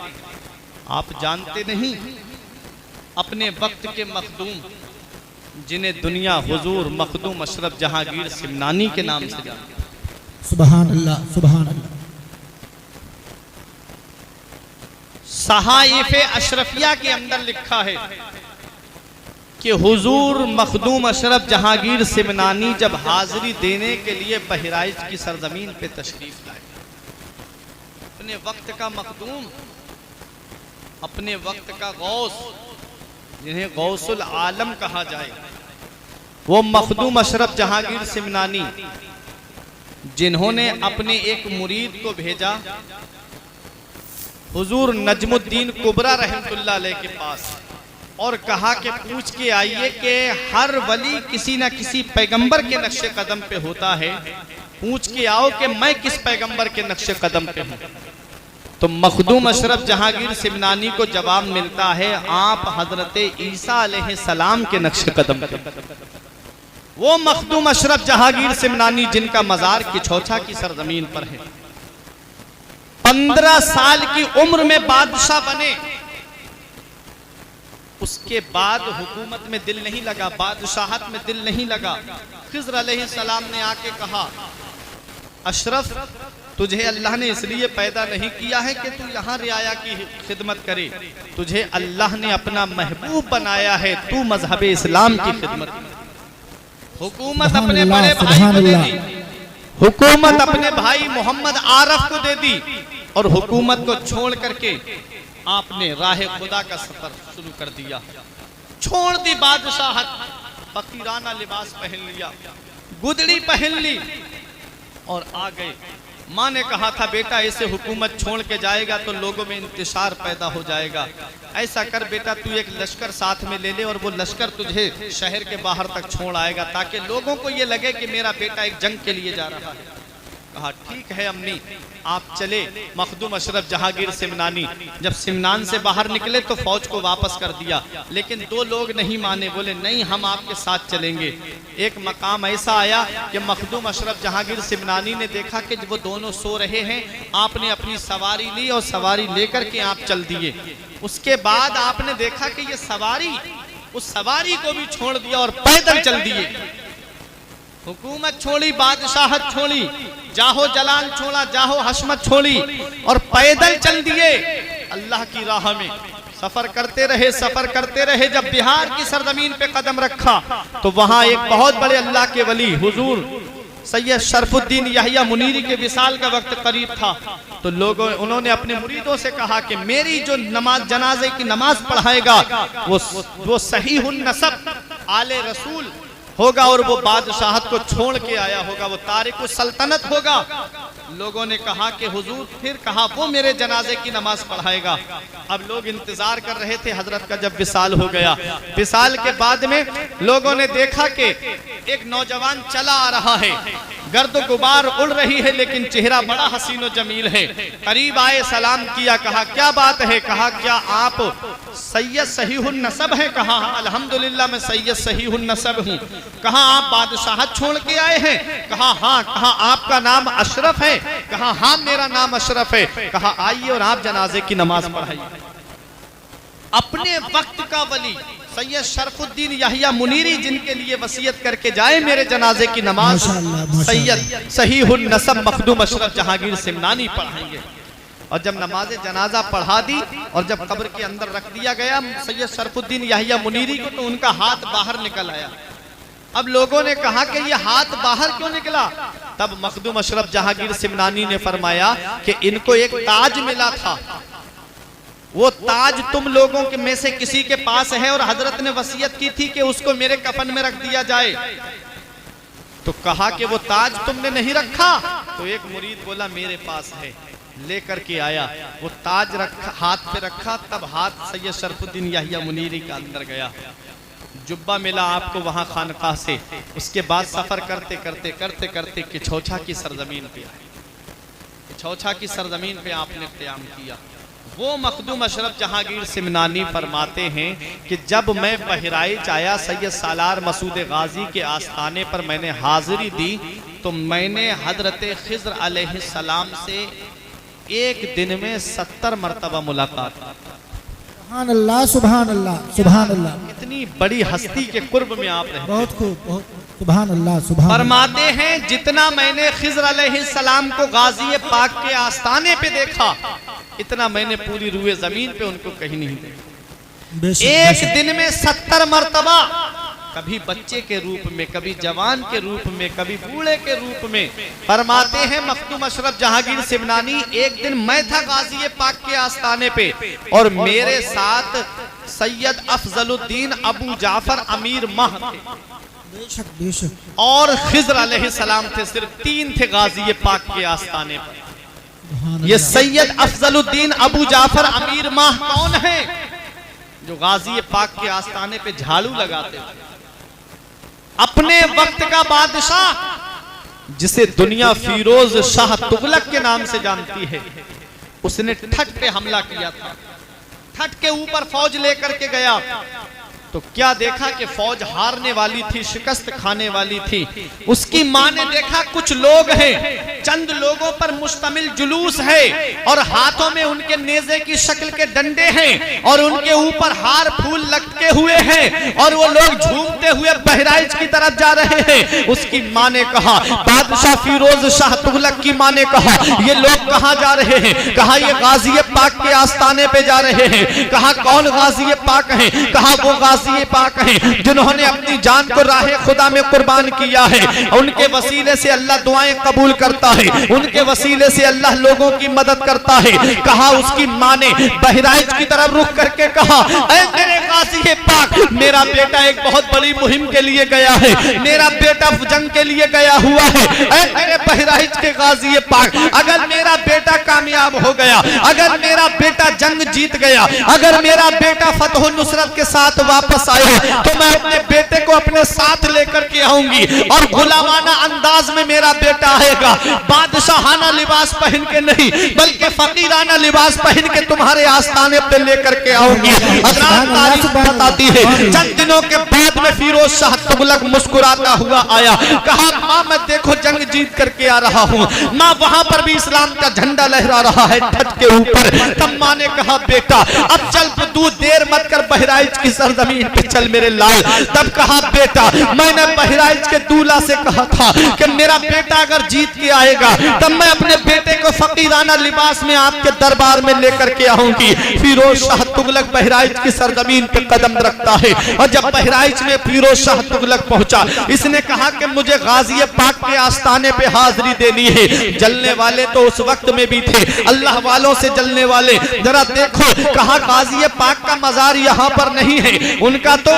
आप जानते नहीं, अपने वक्त के मखदूम जिन्हें दुनिया हुजूर मखदूम अशरफ जहांगीर सिमनानी के नाम से जानते हैं। सुभान अल्लाह, सुभान अल्लाह। सहाइफ अशरफिया के अंदर लिखा है कि हुजूर मखदूम अशरफ जहांगीर सिमनानी जब हाजिरी देने के लिए बहराइच की सरजमीन पे तशरीफ लाए, अपने वक्त का मखदूम, अपने वक्त का गौस, जिन्हें गौसुल आलम कहा जाए, वो मखदूम अशरफ जहांगीर सिमनानी, जिन्होंने अपने एक मुरीद को भेजा हुजूर नजमुद्दीन कुबरा रहमतुल्लाह अलैह के पास और कहा कि पूछ के आइए कि हर वली किसी न किसी पैगंबर के नक्शे कदम पे होता है, पूछ के आओ कि मैं किस पैगंबर के नक्शे कदम पे हूँ। तो मखदूम अशरफ जहांगीर सिमनानी को जवाब मिलता है आप हजरत ईसा अलैहिस्सलाम के नक्श कदम पे। वो मखदूम अशरफ जहांगीर सिमनानी जिनका मजार किछौछा की सरजमीन पर है, 15 साल की उम्र में बादशाह बने, उसके बाद हुकूमत में दिल नहीं लगा, बादशाहत में दिल नहीं लगा। खिज़्र अलैहिस्सलाम ने आके कहा, अशरफ तुझे अल्लाह ने इसलिए पैदा नहीं किया है कि तू यहाँ रियाया की खिदमत करे, तुझे अल्लाह ने अपना महबूब बनाया है, तू मजहब इस्लाम की खिदमत। हुकूमत अपने बड़े भाई को दे दी, हुकूमत अपने भाई मोहम्मद आरफ को दे दी, और हुकूमत को छोड़ करके आपने राह खुदा का सफर शुरू कर दिया। छोड़ दी बादशाहत, फकीराना लिबास पहन लिया, गुदड़ी पहन ली और आ गए। माँ ने कहा था बेटा ऐसे हुकूमत छोड़ के जाएगा तो लोगों में इंतशार पैदा हो जाएगा, ऐसा कर बेटा तू एक लश्कर साथ में ले ले और वो लश्कर तुझे शहर के बाहर तक छोड़ आएगा ताकि लोगों को ये लगे कि मेरा बेटा एक जंग के लिए जा रहा है। कहा ठीक है अम्मी, आप चले। मखदूम अशरफ जहांगीर सिमनानी जब सिमनान से बाहर निकले तो फौज को वापस कर दिया, लेकिन 2 लोग नहीं माने, बोले नहीं हम आपके साथ चलेंगे। एक मकाम ऐसा आया कि मखदूम अशरफ जहांगीर सिमनानी ने देखा कि वो दोनों सो रहे हैं, आपने अपनी सवारी ली और सवारी लेकर के आप चल दिए। उसके बाद आपने देखा कि ये सवारी, उस सवारी को भी छोड़ दिया और पैदल चल दिए। हुकूमत छोड़ी, बादशाहत छोड़ी, जाहो जलाल छोड़ा, जाहो हशमत छोड़ी और पैदल चल दिए अल्लाह की राह में। सफर करते रहे, सफर करते रहे। जब बिहार की सरजमीन पे कदम रखा तो वहां एक बहुत बड़े अल्लाह के वली हुजूर सैयद शरफुद्दीन याहिया मुनीरी के विसाल का वक्त करीब था। तो लोगों उन्होंने अपने मुरीदों से कहा कि मेरी जो नमाज, जनाजे की नमाज पढ़ाएगा वो सहीहुन नसब आले रसूल होगा और वो बादशाहत को छोड़ के आया होगा, वो तारिक सल्तनत होगा। लोगों ने कहा कि हुजूर, फिर कहा वो मेरे जनाजे की नमाज पढ़ाएगा। अब लोग इंतजार कर रहे थे हजरत का। जब विसाल हो गया, विसाल के बाद में लोगों ने देखा कि एक नौजवान चला आ रहा है, गर्द गुबार उड़ रही है, लेकिन चेहरा बड़ा हसीन और जमील है। करीब आए, सलाम किया, कहा क्या बात है? कहा क्या आप सैयद सहीहुन नसब है? कहा अल्हम्दुलिल्लाह मैं सैयद सहीहुन नसब हूँ। कहा आप बादशाहत छोड़ के आए हैं? कहा हाँ। कहा आपका नाम अशरफ है? कहा हाँ मेरा नाम अशरफ है। कहा आइए और आप जनाजे की नमाज पढ़ाइए। अपने वक्त का वली सैयद शरफुद्दीन याहिया मुनीरी जिनके लिए वसीयत करके जाए मेरे जनाजे की नमाज सैयद सहीहुन नसब मखदूम अशरफ जहांगीर सिमनानी पढ़ाएंगे। और जब नमाज जनाजा पढ़ा दी और जब कब्र के अंदर रख दिया गया सैयद शरफुद्दीन याहिया मुनीरी को, तो उनका हाथ बाहर निकल आया। अब लोगों ने कहा कि ये हाथ बाहर क्यों निकला? तब मखदूम अशरफ जहांगीर सिमनानी ने फरमाया कि इनको एक ताज मिला था, वो ताज तुम लोगों के में से किसी के पास है और हजरत ने वसीयत की थी कि उसको मेरे कफन में रख दिया जाए। तो कहा कि वो ताज तुमने नहीं रखा? तो एक मुरीद बोला मेरे पास है, लेकर के आया। वो ताज रखा, हाथ पे रखा, तब हाथ सैयद शरफुद्दीन याहिया मुनीरी का अंदर गया। जुब्बा मिला आपको वहां खानकाह से। उसके बाद सफर करते करते करते करते किछौछा की सरजमीन पे आए। किछौछा की सरजमीन पे आपने क़याम किया। वो मखदूम अशरफ जहांगीर सिमनानी फरमाते हैं कि जब मैं बहराइच आया, सैयद सालार मसूद गाजी के आस्थाने पर मैंने हाजिरी दी, तो मैंने हजरत खिज़्र अलैहिस्सलाम से एक दिन में 70 मरतबा मुलाकात। सुभान अल्लाह, सुभान अल्लाह, सुभान अल्लाह। इतनी बड़ी हस्ती के कुर्ब में आप रहते। बहुत खूब, बहुत सुभान अल्लाह, सुभान। फरमाते हैं जितना मैंने खिज़्र अलैहिस्सलाम को गाजी पाक के आस्थाने पे देखा, इतना मैंने पूरी रूए जमीन पे उनको कहीं नहीं देखा। एक दिन में 70 मरतबा, कभी बच्चे के रूप में, कभी जवान के रूप में, कभी बूढ़े के रूप में। फरमाते हैं मखदूम अशरफ जहांगीर सिमनानी, एक दिन मैं था गाजी पाक के आस्थाने पे और मेरे साथ सैयद अफजलुद्दीन अबू जाफर अमीर माह थे, बेशक बेशक, और खिज़्र अलैहिस्सलाम थे। सिर्फ 3 थे गाजी पाक के आस्थाने पर। ये सैयद अफजलुद्दीन अबू जाफर अमीर माह कौन है? जो गाजी पाक के आस्थाने पे झाड़ू लगाते थे। अपने वक्त का बादशाह जिसे दुनिया फिरोज शाह तुगलक के नाम से जानती है, उसने ठट पे हमला किया था। ठट के ऊपर फौज लेकर के गया तो क्या देखा कि फौज हारने वाली थी, शिकस्त खाने वाली थी। उसकी मां ने देखा कुछ लोग हैं, चंद लोगों पर मुश्तमिल जुलूस है और हाथों में उनके नेज़े की शक्ल के डंडे हैं और उनके ऊपर हार फूल लटके हुए हैं और वो लोग झूमते हुए बहराइच की तरफ जा रहे हैं। उसकी मां ने कहा, बादशाह फिरोज शाह तुगलक की मां ने कहा, ये लोग कहां जा रहे हैं? कहा ये गाजी पाक के आस्थाने पे जा रहे हैं। कहा कौन गाजी पाक है? कहा वो गाजी पाक हैं जिन्होंने अपनी जान को राहे खुदा में कुर्बान किया है। उनके वसीले से अल्लाह दुआएं कबूल करता है, उनके वसीले से अल्लाह लोगों की मदद करता है। कहा उसकी मां ने बहराइच की तरफ रुख करके कहा, ऐ मेरे गाजी पाक, मेरा बेटा एक बहुत बड़ी मुहिम के लिए गया है, मेरा बेटा जंग के लिए गया हुआ है। ऐ मेरे बहराइच के गाजी पाक, अगर मेरा बेटा कामयाब हो गया, अगर मेरा बेटा जंग जीत गया, अगर मेरा बेटा फतह नुसरत के साथ वापस आया तो मैं अपने बेटे को अपने साथ लेकर के आऊंगी और गुलामाना अंदाज में मेरा बेटा आएगा। बादशाहाना लिबास पहन के नहीं बल्कि फकीराना लिबास पहन के तुम्हारे आस्थाने पे लेकर के आऊंगी। हज़रात तारीख बताती है, चंद दिनों के बाद में फिरोज शाह तुगलक मुस्कुराता हुआ आया। कहा मां मैं देखो जंग जीत करके आ रहा हूँ। मां वहां पर भी इस्लाम का झंडा लहरा रहा है छत के ऊपर। तब मां ने कहा बेटा अब चल तू देर मत कर, बहराइच की सरजमीन पे चल मेरे लाल। तब कहा बेटा मैंने बहराइच के दूल्हा से कहा था कि मेरा बेटा अगर जीत के आएगा तब मैं अपने बेटे को फकीराना लिबास में आपके दरबार में लेकर के आऊंगी। फिरोज शाह तुगलक बहराइच की सरजमीन पे कदम रखता है और जब बहराइच में फिरोज शाह तुगलक पहुंचा, इसने कहा कि मुझे गाजी पाक के आस्थाने पे हाजिरी देनी है। जलने वाले तो उस वक्त में भी थे, अल्लाह वालों से जलने वाले। जरा देखो, कहा गाजी पाक का मजार यहाँ पर नहीं है, उनका तो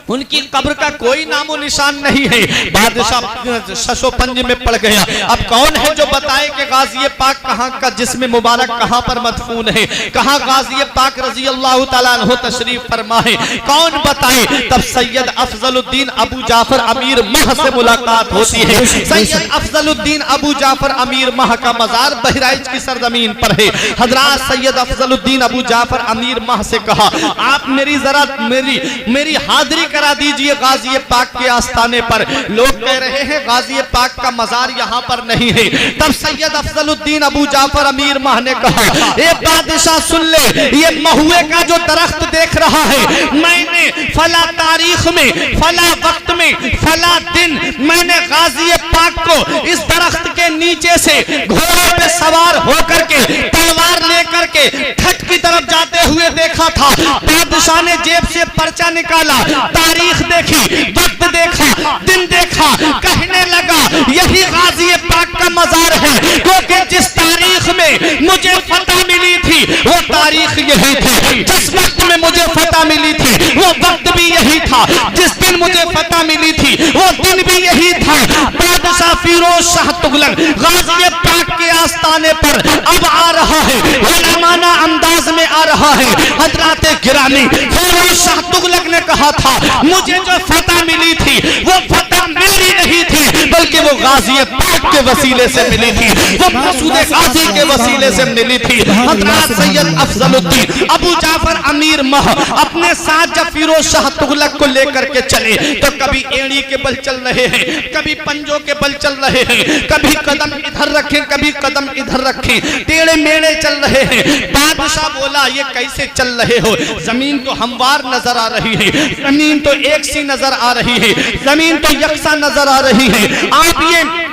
उनकी कब्र का कोई नामो निशान नहीं है। बादशाह शशोपंज में पड़ गया। अब कौन है जो बताए कि गाजी पाक कहाँ का जिस्म मुबारक कहाँ पर मदफून है, कहाँ गाजी पाक रजी अल्लाह तआला अन्हु तशरीफ फरमाए, कौन बताए? तब सैयद अफजलुद्दीन अबू जाफर अमीर माह से मुलाकात होती है। सैयद अफजलुद्दीन अबू जाफर अमीर माह का मजार बहराइच की सरजमीन पर है। हजरात सैयद अफजलुद्दीन अबू जाफर अमीर माह से कहा, आप मेरी जरा मेरी हाजिरी करा दीजिए गाजी पाक के आस्थाने पर। लोग कह रहे हैं गाजी पाक का मजार यहाँ पर नहीं है। तब सैयद अफजलुद्दीन अबू जाफर अमीर माह ने कहा, ए बादशाह सुन ले, ये महुए का जो दरख्त देख रहा है, मैंने फला तारीख में, फला वक्त में, फला दिन मैंने गाजी पाक को इस दरख्त के नीचे से घोड़े पे सवार होकर के तलवार लेकर के ठट की तरफ जाते हुए देखा था। बादशाह ने जेब से पर्चा निकाला, तारीख देखी, वक्त देखा, दिन देखा, कहने लगा यही गाजी पाक का मजार है, क्योंकि जिस तारीख में मुझे फतह मिली थी वो तारीख यही थी, जिस वक्त में मुझे फतह मिली थी वो वक्त भी यही था, जिस दिन मुझे फतह मिली थी वो दिन भी यही था। बादशाह फिरोज शाह तुगलक गाजी पाक के आस्थाने पर अब आ रहा है, गुलामाना अंदाज में आ रहा है। हजरात गिरानी, फिरोज शाह तुगलक ने कहा था मुझे जो फतह मिली थी वो फतह मिली नहीं थी बल्कि वो गाजी पाक के वसीले से मिली थी, वो मसूद गाजी के वसीले से मिली थी। हजरत सैयद अफजलुद्दीन अबू जाफर अमीर माह अपने साथ जब फिरोज शाह तुगलक को लेकर के चले तो कभी एड़ी के बल चल रहे हैं, कभी पंजों के बल चल रहे हैं, कभी कदम इधर रखे कभी कदम इधर रखे, टेढ़े मेढ़े चल रहे हैं। बादशाह बोला ये कैसे चल रहे हो? जमीन तो हमवार नजर आ रही है, जमीन तो एक सी नजर आ रही है, जमीन तो यकसा नजर आ रही है, आप ये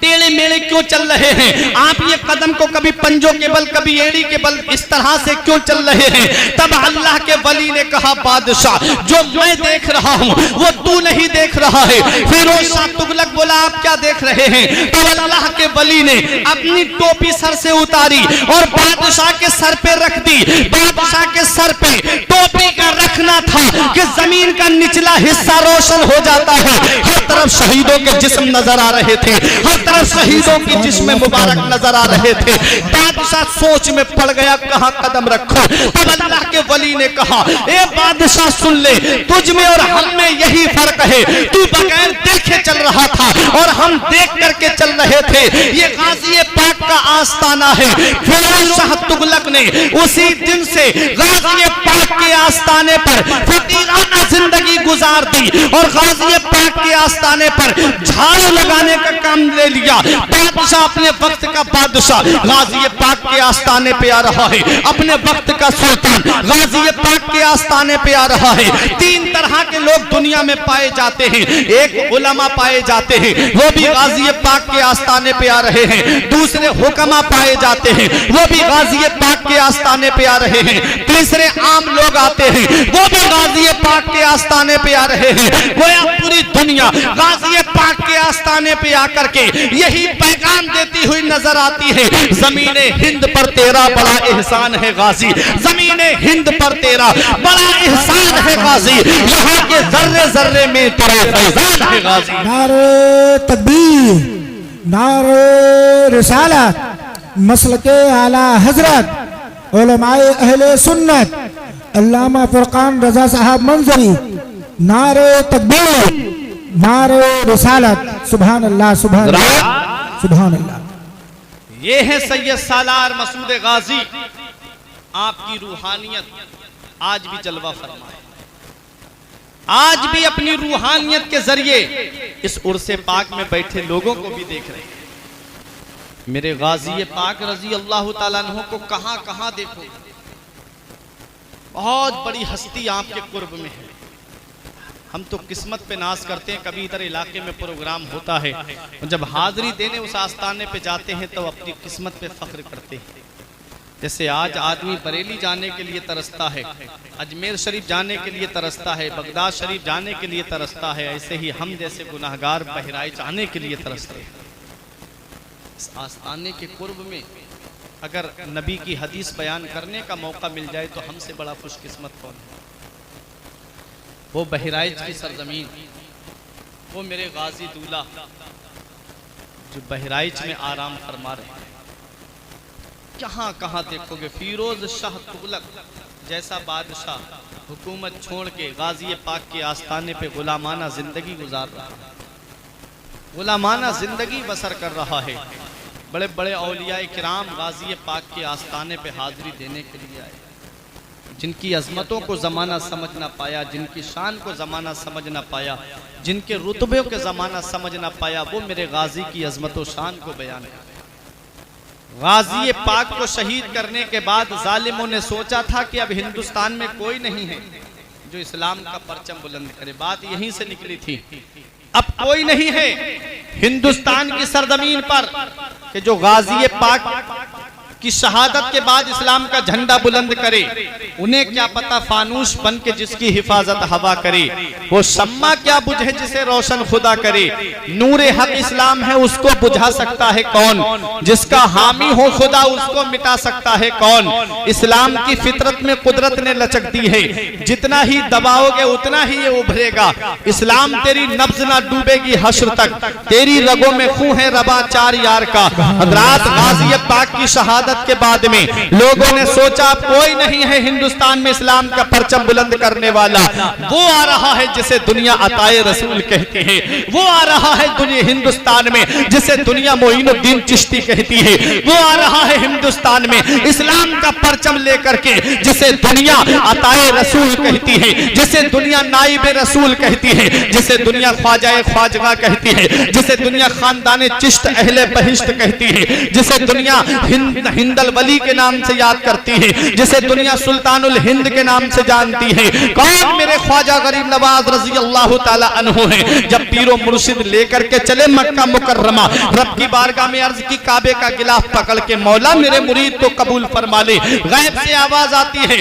टेढ़े मेढ़े क्यों चल रहे हैं? आप ये कदम को कभी पंजों के बल कभी एड़ी के बल इस तरह से क्यों चल रहे हैं? तब अल्लाह के वली ने कहा बादशाह जो मैं देख रहा हूँ वो तू नहीं देख रहा है। फिरोज शाह तुगलक बोला आप क्या देख रहे हैं? तब अल्लाह के वली ने अपनी टोपी सर से उतारी और बादशाह के सर पे रख दी। बादशाह के सर पे टोपी का रखना था कि जमीन का निचला हिस्सा रोशन हो जाता है। हर तरफ शहीदों के जिस्म नजर आ रहे थे, हर तरफ शहीदों की जिस्म मुबारक नजर आ रहे थे। बादशाह सोच में पड़ गया कहां कदम रखो। तब अल्लाह के वली वली ने कहा, ए बादशाह सुन ले, तुझ में और हम में यही फर्क है, तू बगैर देखे चल रहा था और हम देख करके चल रहे थे। ये गाजी पाक का आस्ताना है। फिरोज शाह तुगलक ने उसी दिन से गाजी पाक के आस्ताने पर फकीराना जिंदगी गुजार दी और गाजी पाक के आस्ताने पर झाड़ू लगाने का काम ले लिया। बादशाह अपने वक्त का बादशाह गाजी पाक के आस्ताने पे आ रहा है, अपने वक्त का सुल्तान गाजी पाक के आस्ताने पे आ रहा है। तीन तरह के लोग दुनिया में पाए जाते हैं, एक उलमा पाए जाते हैं, वो भी गाजी पाक के आस्ताने पे आ रहे हैं। दूसरे हुक्मा पाए जाते हैं, वो भी गाजी पाक के आस्ताने पे आ रहे हैं। तीसरे आम लोग आते हैं, वो भी गाजी पाक के आस्ताने पे आ रहे हैं। गोया पूरी दुनिया गाजी पाक के आस्ताने पे आकर के यही पैगाम देती हुई नजर आती है, ज़मीने हिंद पर तेरा बड़ा एहसान है गाजी, ज़मीने हिंद पर तेरा बड़ा एहसान है गाजी, यहाँ के जर्रे जर्रे में तेरा फैजान है गाजी। नारे तकबीर, नारे रिसालत, मसलके आला हजरत, उलमाए अहले सुन्नत, अल्लामा फुरकान रजा साहब मंजरी, नारे तकबीर, नारे रिसालत, सुभान अल्लाह, सुभान अल्लाह, सुभान अल्लाह। ये है सैयद सालार मसूद गाजी, आपकी रूहानियत आज भी जलवा फरमाए, आज भी अपनी रूहानियत के जरिए इस उर्से पाक में बैठे लोगों को भी देख रहे हैं। मेरे गाजी पाक रजी अल्लाह ताला अन्हु को कहां कहां देखो, बहुत बड़ी हस्ती आपके कुर्ब में है। हम तो किस्मत पे नाज करते हैं, कभी इधर इलाके में प्रोग्राम होता है, जब हाजिरी देने उस आस्थाने पे जाते हैं तो अपनी किस्मत पे फख्र करते हैं। जैसे आज आदमी बरेली जाने के लिए तरसता है, अजमेर शरीफ जाने के लिए तरसता है, बगदाद शरीफ जाने के लिए तरसता है, ऐसे ही हम जैसे गुनाहगार बहराइच आने के लिए तरसते हैं। इस आस्थाने के कुर्ब में अगर नबी की हदीस बयान करने का मौका मिल जाए तो हमसे बड़ा खुशकिस्मत कौन है। वो बहराइच की सरजमीन, वो मेरे गाजी दूल्हा जो बहराइच में आराम फरमा रहे हैं, कहाँ कहाँ देखोगे फिरोज शाह तुगलक जैसा बादशाह हुकूमत छोड़ के गाजी पाक के आस्थाने पे गुलामाना जिंदगी गुजार रहा है, गुलामाना जिंदगी बसर कर रहा है। बड़े बड़े औलिया किराम गाजी पाक के आस्थाने पे हाजिरी देने के लिए आए, जिनकी अजमतों को ज़माना समझ ना पाया, जिनकी शान को ज़माना समझ ना पाया, जिनके रुतबे के ज़माना समझ ना पाया, वो मेरे गाजी की अजमत व शान को बयान कर। गाजी पाक को शहीद करने के बाद जालिमों ने सोचा था कि अब हिंदुस्तान में कोई नहीं है जो इस्लाम का परचम बुलंद करे। बात यहीं से निकली थी, अब कोई नहीं है हिंदुस्तान की सरजमीन पर कि जो गाजी पाक की शहादत के बाद इस्लाम का झंडा बुलंद करे। उन्हें क्या पता फानूस बन के जिसकी हिफाजत हवा करे, वो शम्मा क्या बुझे जिसे रोशन खुदा करे। नूरे हक इस्लाम है उसको बुझा सकता है कौन, जिसका हामी हो खुदा उसको मिटा सकता है कौन। इस्लाम की फितरत में कुदरत ने लचक दी है, जितना ही दबाओगे उतना ही ये उभरेगा। इस्लाम तेरी नब्ज ना डूबेगी हश्र तक, तेरी रगों में खून है रबा चार यार का। हजरात गाजी पाक की शहादत के बाद में लोगों ने सोचा कोई नहीं है हिंदुस्तान में इस्लाम का परचम बुलंद करने वाला। वो आ रहा है जिसे दुनिया अताए रसूल कहती है, वो आ रहा है दुनिया हिंदुस्तान में जिसे दुनिया मोइनुद्दीन चिश्ती कहती है, वो आ रहा है हिंदुस्तान में इस्लाम का परचम लेकर के जिसे दुनिया अताए रसूल कहती है, जिसे दुनिया नाइब रसूल कहती है, जिसे दुनिया ख्वाजाए ख्वाजगा कहती है, जिसे दुनिया खानदाने चिश्त अहले बहिश्त कहती है, जिसे दुनिया हिंदल वली के नाम से याद करती है, जिसे दुनिया सुल्तानुल हिंद के नाम से जानती है। कौन? मेरे ख्वाजा गरीब नवाज रजी अल्लाह ताला अन्हु हैं। जब पीरो मुर्शिद लेकर के चले मक्का मुकर्रमा, रब की बारगाह में अर्ज की काबे का गिलाफ पकड़ के, मौला मेरे मुरीद को कबूल फरमा ले। गैब से आवाज आती है,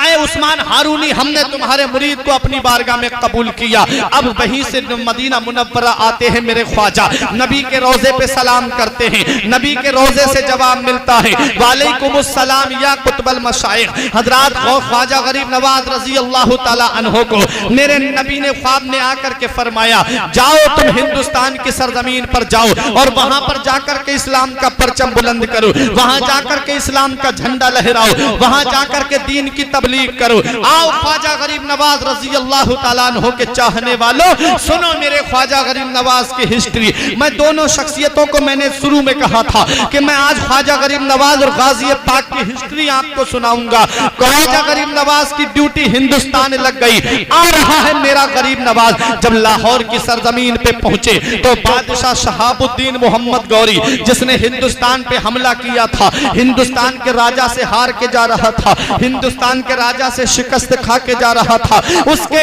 ऐ उस्मान हारूनी, हमने तुम्हारे मुरीद को अपनी बारगाह में कबूल किया। अब वहीं से मदीना मुनव्वरा आते हैं मेरे ख्वाजा, नबी के रोजे पे सलाम करते हैं, नबी के रोजे से जवाब मिलता है वालेकुमुस्सलाम या कुतुबल मशाइख। हजरात ख्वाजा गरीब नवाज रजी अल्लाह ताला अन्हो को मेरे नबी ने ख्वाब में आकर के फरमाया, जाओ तुम हिंदुस्तान की सरजमीन पर जाओ और वहां पर जाकर के इस्लाम का परचम बुलंद करो, वहां जाकर के इस्लाम का झंडा लहराओ, वहां जाकर के दीन की तबलीग करो। आओ ख्वाजा गरीब नवाज रजी अल्लाह तआला अन्हु के चाहने वालों, सुनो मेरे ख्वाजा गरीब नवाज की हिस्ट्री। मैं दोनों शख्सियतों को मैंने शुरू में कहा था कि मैं आज ख्वाजा गरीब नवाज और गाजी पाक की हिस्ट्री आपको सुनाऊंगा। ख्वाजा गरीब नवाज की ड्यूटी हिंदुस्तान लग गई। आ रहा है मेरा गरीब नवाज। जब लाहौर की सरजमीन पे पहुंचे तो बादशाह शहाबुद्दीन मोहम्मद गौरी, जिसने हिंदुस्तान पे हमला किया था, हिंदुस्तान के राजा से हार के जा रहा था, हिंदुस्तान के राजा से शिकस्त खा के जा रहा था, उसके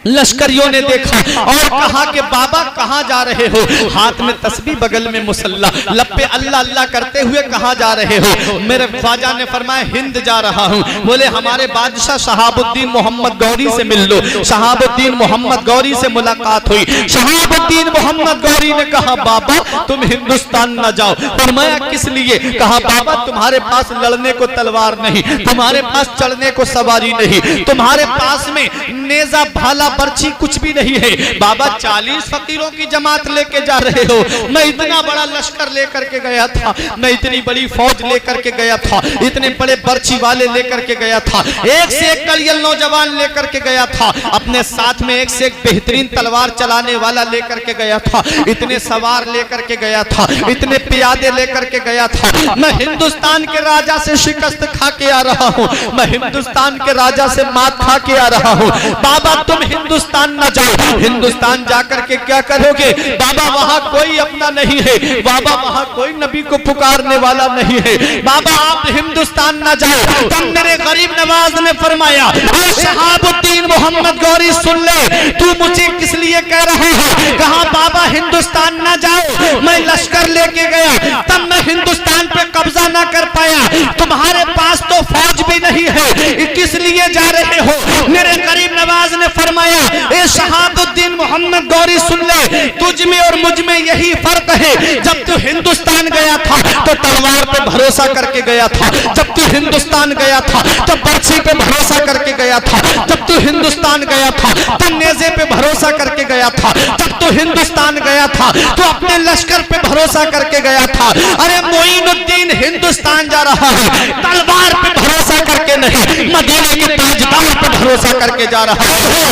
लश्करियों ने देखा और कहा कि बाबा कहां जा रहे हो? हाथ में तस्बीह, बगल में मुसल्ला, लब पे अल्लाह अल्लाह करते हुए कहां जा रहे हो? मेरे ख्वाजा ने फरमाया हिंद जा रहा हूं। बोले हमारे बादशाह शहाबुद्दीन मोहम्मद गौरी से मिल लो। शहाबुद्दीन मोहम्मद गौरी से मुलाकात हुई। शहाबुद्दीन मोहम्मद गौरी ने कहा बाबा तुम हिंदुस्तान न जाओ। फरमाया किस लिए? कहा बाबा तुम्हारे पास लड़ने को तलवार नहीं, तुम्हारे पास चढ़ने को सवारी नहीं, तुम्हारे पास में नेजा भाला पर्ची कुछ भी नहीं है। बाबा 40 फकीरों की जमात लेके जा रहे हो। मैं इतना बड़ा लश्कर लेकर के गया था, मैं इतनी बड़ी फौज लेकर के गया था, इतने बड़े पर्ची वाले लेकर के गया था, एक से एक कलियल नौजवान लेकर के गया था, अपने साथ में एक से एक बेहतरीन तलवार चलाने वाला लेकर के गया था, इतने सवार लेकर के गया था, इतने पियादे लेकर के गया था। मैं हिंदुस्तान के राजा से शिकस्त खा के आ रहा हूँ, मैं हिंदुस्तान के राजा से मात खा के आ रहा हूँ। बाबा तुम हिंदुस्तान न जाओ। हिंदुस्तान जाकर के क्या करोगे? बाबा वहां कोई अपना नहीं है, बाबा वहां कोई नबी को पुकारने वाला नहीं है, बाबा आप हिंदुस्तान न जाओ। तब मेरे गरीब नवाज ने फरमाया शहाबुद्दीन मोहम्मद गौरी सुन ले, तू मुझे किस लिए कह रहा है? कहा बाबा हिंदुस्तान न जाओ, मैं लश्कर लेके गया तब मैं हिंदुस्तान पे कब्जा ना कर पाया, तुम्हारे पास तो फौज भी नहीं है, किस लिए जा रहे हो? मेरे गरीब नवाज ने फरमाया ए शहाबुद्दीन मोहम्मद गौरी सुन ले, तुझ में और मुझ में यही फर्क है। जब तू हिंदुस्तान गया था तो तलवार पे भरोसा करके गया था, जब तू हिंदुस्तान गया था तो पर्ची पे भरोसा करके गया था, जब तू हिंदुस्तान गया था तो नेजे पे भरोसा करके गया था, जब तू हिंदुस्तान गया था तो अपने लश्कर पे भरोसा करके गया था। अरे मोइनुद्दीन हिंदुस्तान जा रहा है, तलवार पे भरोसा करके नहीं, मदीने के ताजदार पे भरोसा करके जा रहा है,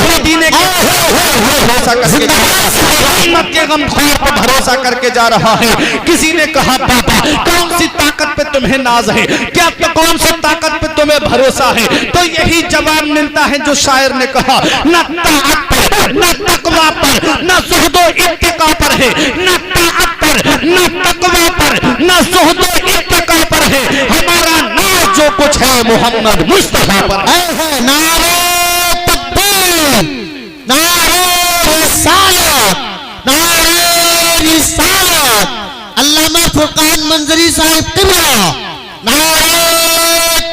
मदीने के भरोसा करके के गमखोर पे भरोसा करके जा रहा है। किसी ने कहा बाबा कौन सी ताकत पे तुम्हें नाज है, क्या तो कौन सी ताकत पे तुम्हें भरोसा है? तो यही जवाब मिलता है जो शायर ने कहा, न ताकत पर, न तकवा पर, न ज़ुहदो इत्तिका पर है, न ताकत पर, न तकवा पर, न ज़ुहदो इत्तिका पर है, हमारा नाज जो कुछ है मोहम्मद मुस्तफा पर है। नारे तकबीर, नारे रिसालत, नारे रिसालत, अल्लामा फुरकान मंजरी साहिब क़िबला, नारे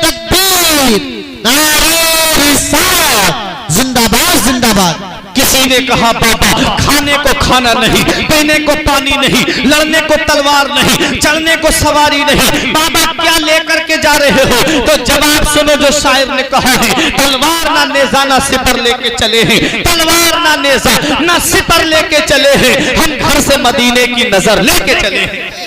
तकबीर, नारे रिसालत, जिंदाबाद जिंदाबाद। किसी ने कहा बाबा खाने को खाना नहीं, पीने को पानी नहीं, लड़ने को तलवार नहीं, चढ़ने को सवारी नहीं, बाबा क्या लेकर के जा रहे हो? तो जवाब सुनो जो शायर ने कहा है, तलवार ना नेजा ना सिपर लेके चले हैं, तलवार ना नेजा ना सिपर लेके चले हैं, हम घर से मदीने की नजर लेके चले हैं।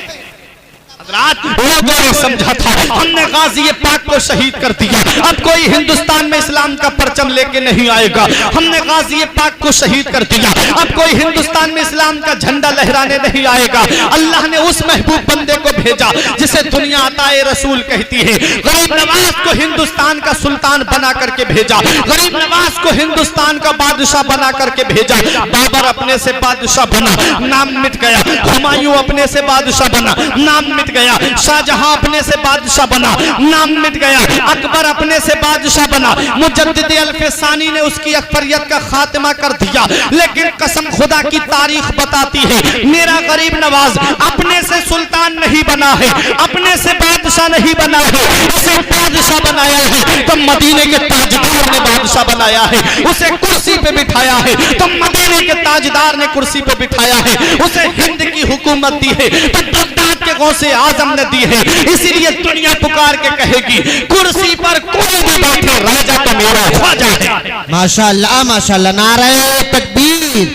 लोगों ने समझा था हमने गाजी पाक को शहीद कर दिया, अब कोई हिंदुस्तान में इस्लाम का परचम लेके नहीं आएगा। हमने गाजी पाक को शहीद कर दिया, अब कोई हिंदुस्तान में इस्लाम का झंडा लहराने नहीं आएगा। अल्लाह ने उस महबूब बंदे को भेजा जिसे दुनिया अताए रसूल कहती है। गरीब नवाज को हिंदुस्तान का सुल्तान बना करके भेजा, गरीब नवाज को हिंदुस्तान का बादशाह बना करके भेजा। बाबर अपने से बादशाह बना, नाम मिट गया। हुमायूं अपने से बादशाह बना, नाम मिट गया। शाहजहां अपने से बादशाह बना, नाम मिट गया। अकबर अपने से बादशाह बना, मुजद्दिद अल्फसानी ने उसकी अकबरियत का खात्मा कर दिया। लेकिन कसम खुदा की तारीख बताती है मेरा गरीब नवाज अपने से सुल्तान नहीं बना है, अपने से बादशाह नहीं बना है, उसे बादशाह बनाया है तो मदीने के ताजदार ने बादशाह बनाया है। उसे कुर्सी पे बिठाया है तो मदीने के ताजदार ने कुर्सी पे बिठाया है। उसे हिंद की हुकूमत दी है तो बगदाद के गौसे आजम ने दी है। इसीलिए दुनिया पुकार के कहेगी कुर्सी पर कोई भी बैठे राजा तो मेरा ख्वाजा है। माशाअल्लाह माशाअल्लाह। नारे तकबीर,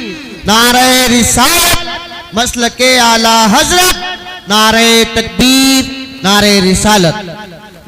नारे रिसालत, मसलके आला हजरत, नारे तकबीर, नारे रिसालत।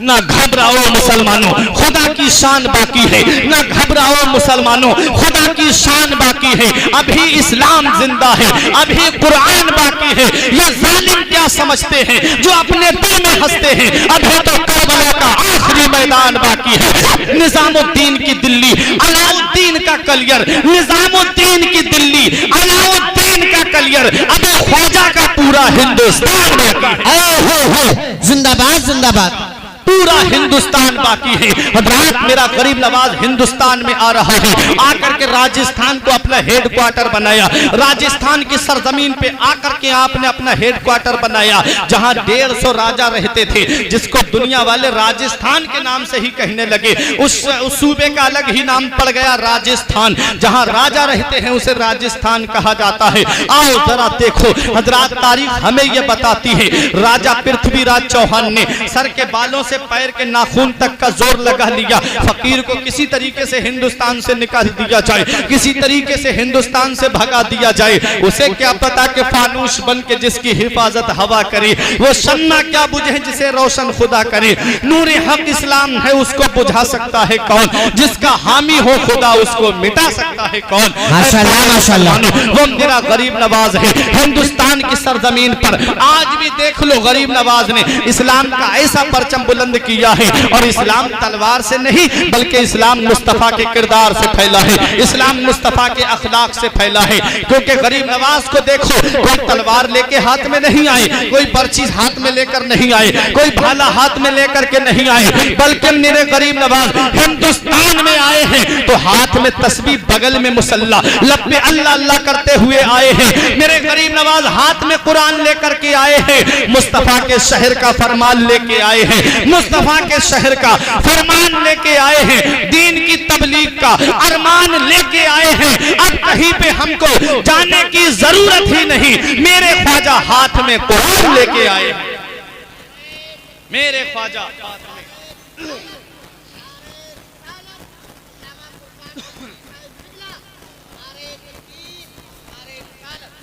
ना घबराओ मुसलमानों, खुदा की शान बाकी है। ना घबराओ मुसलमानों, खुदा की शान बाकी है। अभी इस्लाम जिंदा है, अभी कुरान बाकी है। ये जालिम क्या समझते हैं जो अपने दिल में हंसते हैं? अभी तो करबला का आखिरी मैदान बाकी है। निजामुद्दीन की दिल्ली, अलाउद्दीन का कलियर, निजामुद्दीन की दिल्ली, अलाउद्दीन का कलियर, अभी ख्वाजा का पूरा हिंदुस्तान बाकी है। जिंदाबाद जिंदाबाद, पूरा हिंदुस्तान बाकी है। हजरात, मेरा गरीब नवाज हिंदुस्तान में आ रहा है, आकर के राजस्थान को अपना हेडक्वार्टर बनाया। राजस्थान की सरजमीन पे आकर के आपने अपना हेडक्वार्टर बनाया, जहां 150 राजा रहते थे, जिसको दुनिया वाले राजस्थान के नाम से ही कहने लगे। उस सूबे का अलग ही नाम पड़ गया राजस्थान। जहां राजा रहते हैं उसे राजस्थान कहा जाता है। आओ जरा देखो हजरात, तारीख हमें यह बताती है, राजा पृथ्वीराज चौहान ने सर के बालों से पैर के नाखून तक का जोर लगा लिया। फकीर को किसी तरीके से हिंदुस्तान से निकाल दिया जाए, किसी तरीके से हिंदुस्तान से भगा दिया जाए। उसे क्या पता कि फानूस बन के जिसकी हिफाजत हवा करे, वो शम्मा क्या बुझे जिसे रोशन खुदा करे। नूर हक इस्लाम है, उसको बुझा सकता है कौन? जिसका हामी हो खुदा, उसको मिटा सकता है कौन? माशाल्लाह माशाल्लाह। वो मेरा गरीब नवाज है। हिंदुस्तान की सरजमीन पर आज भी देख लो, गरीब नवाज ने इस्लाम का ऐसा परचम बुलंद किया है। और इस्लाम तलवार से नहीं, बल्कि इस्लाम मुस्तफा के किरदार से फैला है, इस्लाम मुस्तफा के अखलाक से फैला है। क्योंकि गरीब नवाज को देखो, कोई तलवार लेके हाथ में नहीं आए, कोई बर्ची हाथ में लेकर नहीं आए, कोई भाला हाथ में लेकर के नहीं आए, बल्कि मेरे गरीब नवाज हिंदुस्तान में आए हैं तो हाथ में तस्बीह, बगल में मुसल्ला, लब पे अल्लाह अल्लाह करते हुए आए हैं। मेरे गरीब नवाज हाथ में कुरान लेकर के आए हैं, मुस्तफा के शहर का फरमान लेके आए हैं, मुस्तफा के शहर का फरमान लेके आए हैं, दीन की तबलीग का अरमान लेके आए हैं। अब कहीं पे हमको जाने की जरूरत ही नहीं, मेरे ख्वाजा हाथ में कुरान लेके आए हैं। मेरे ख्वाजा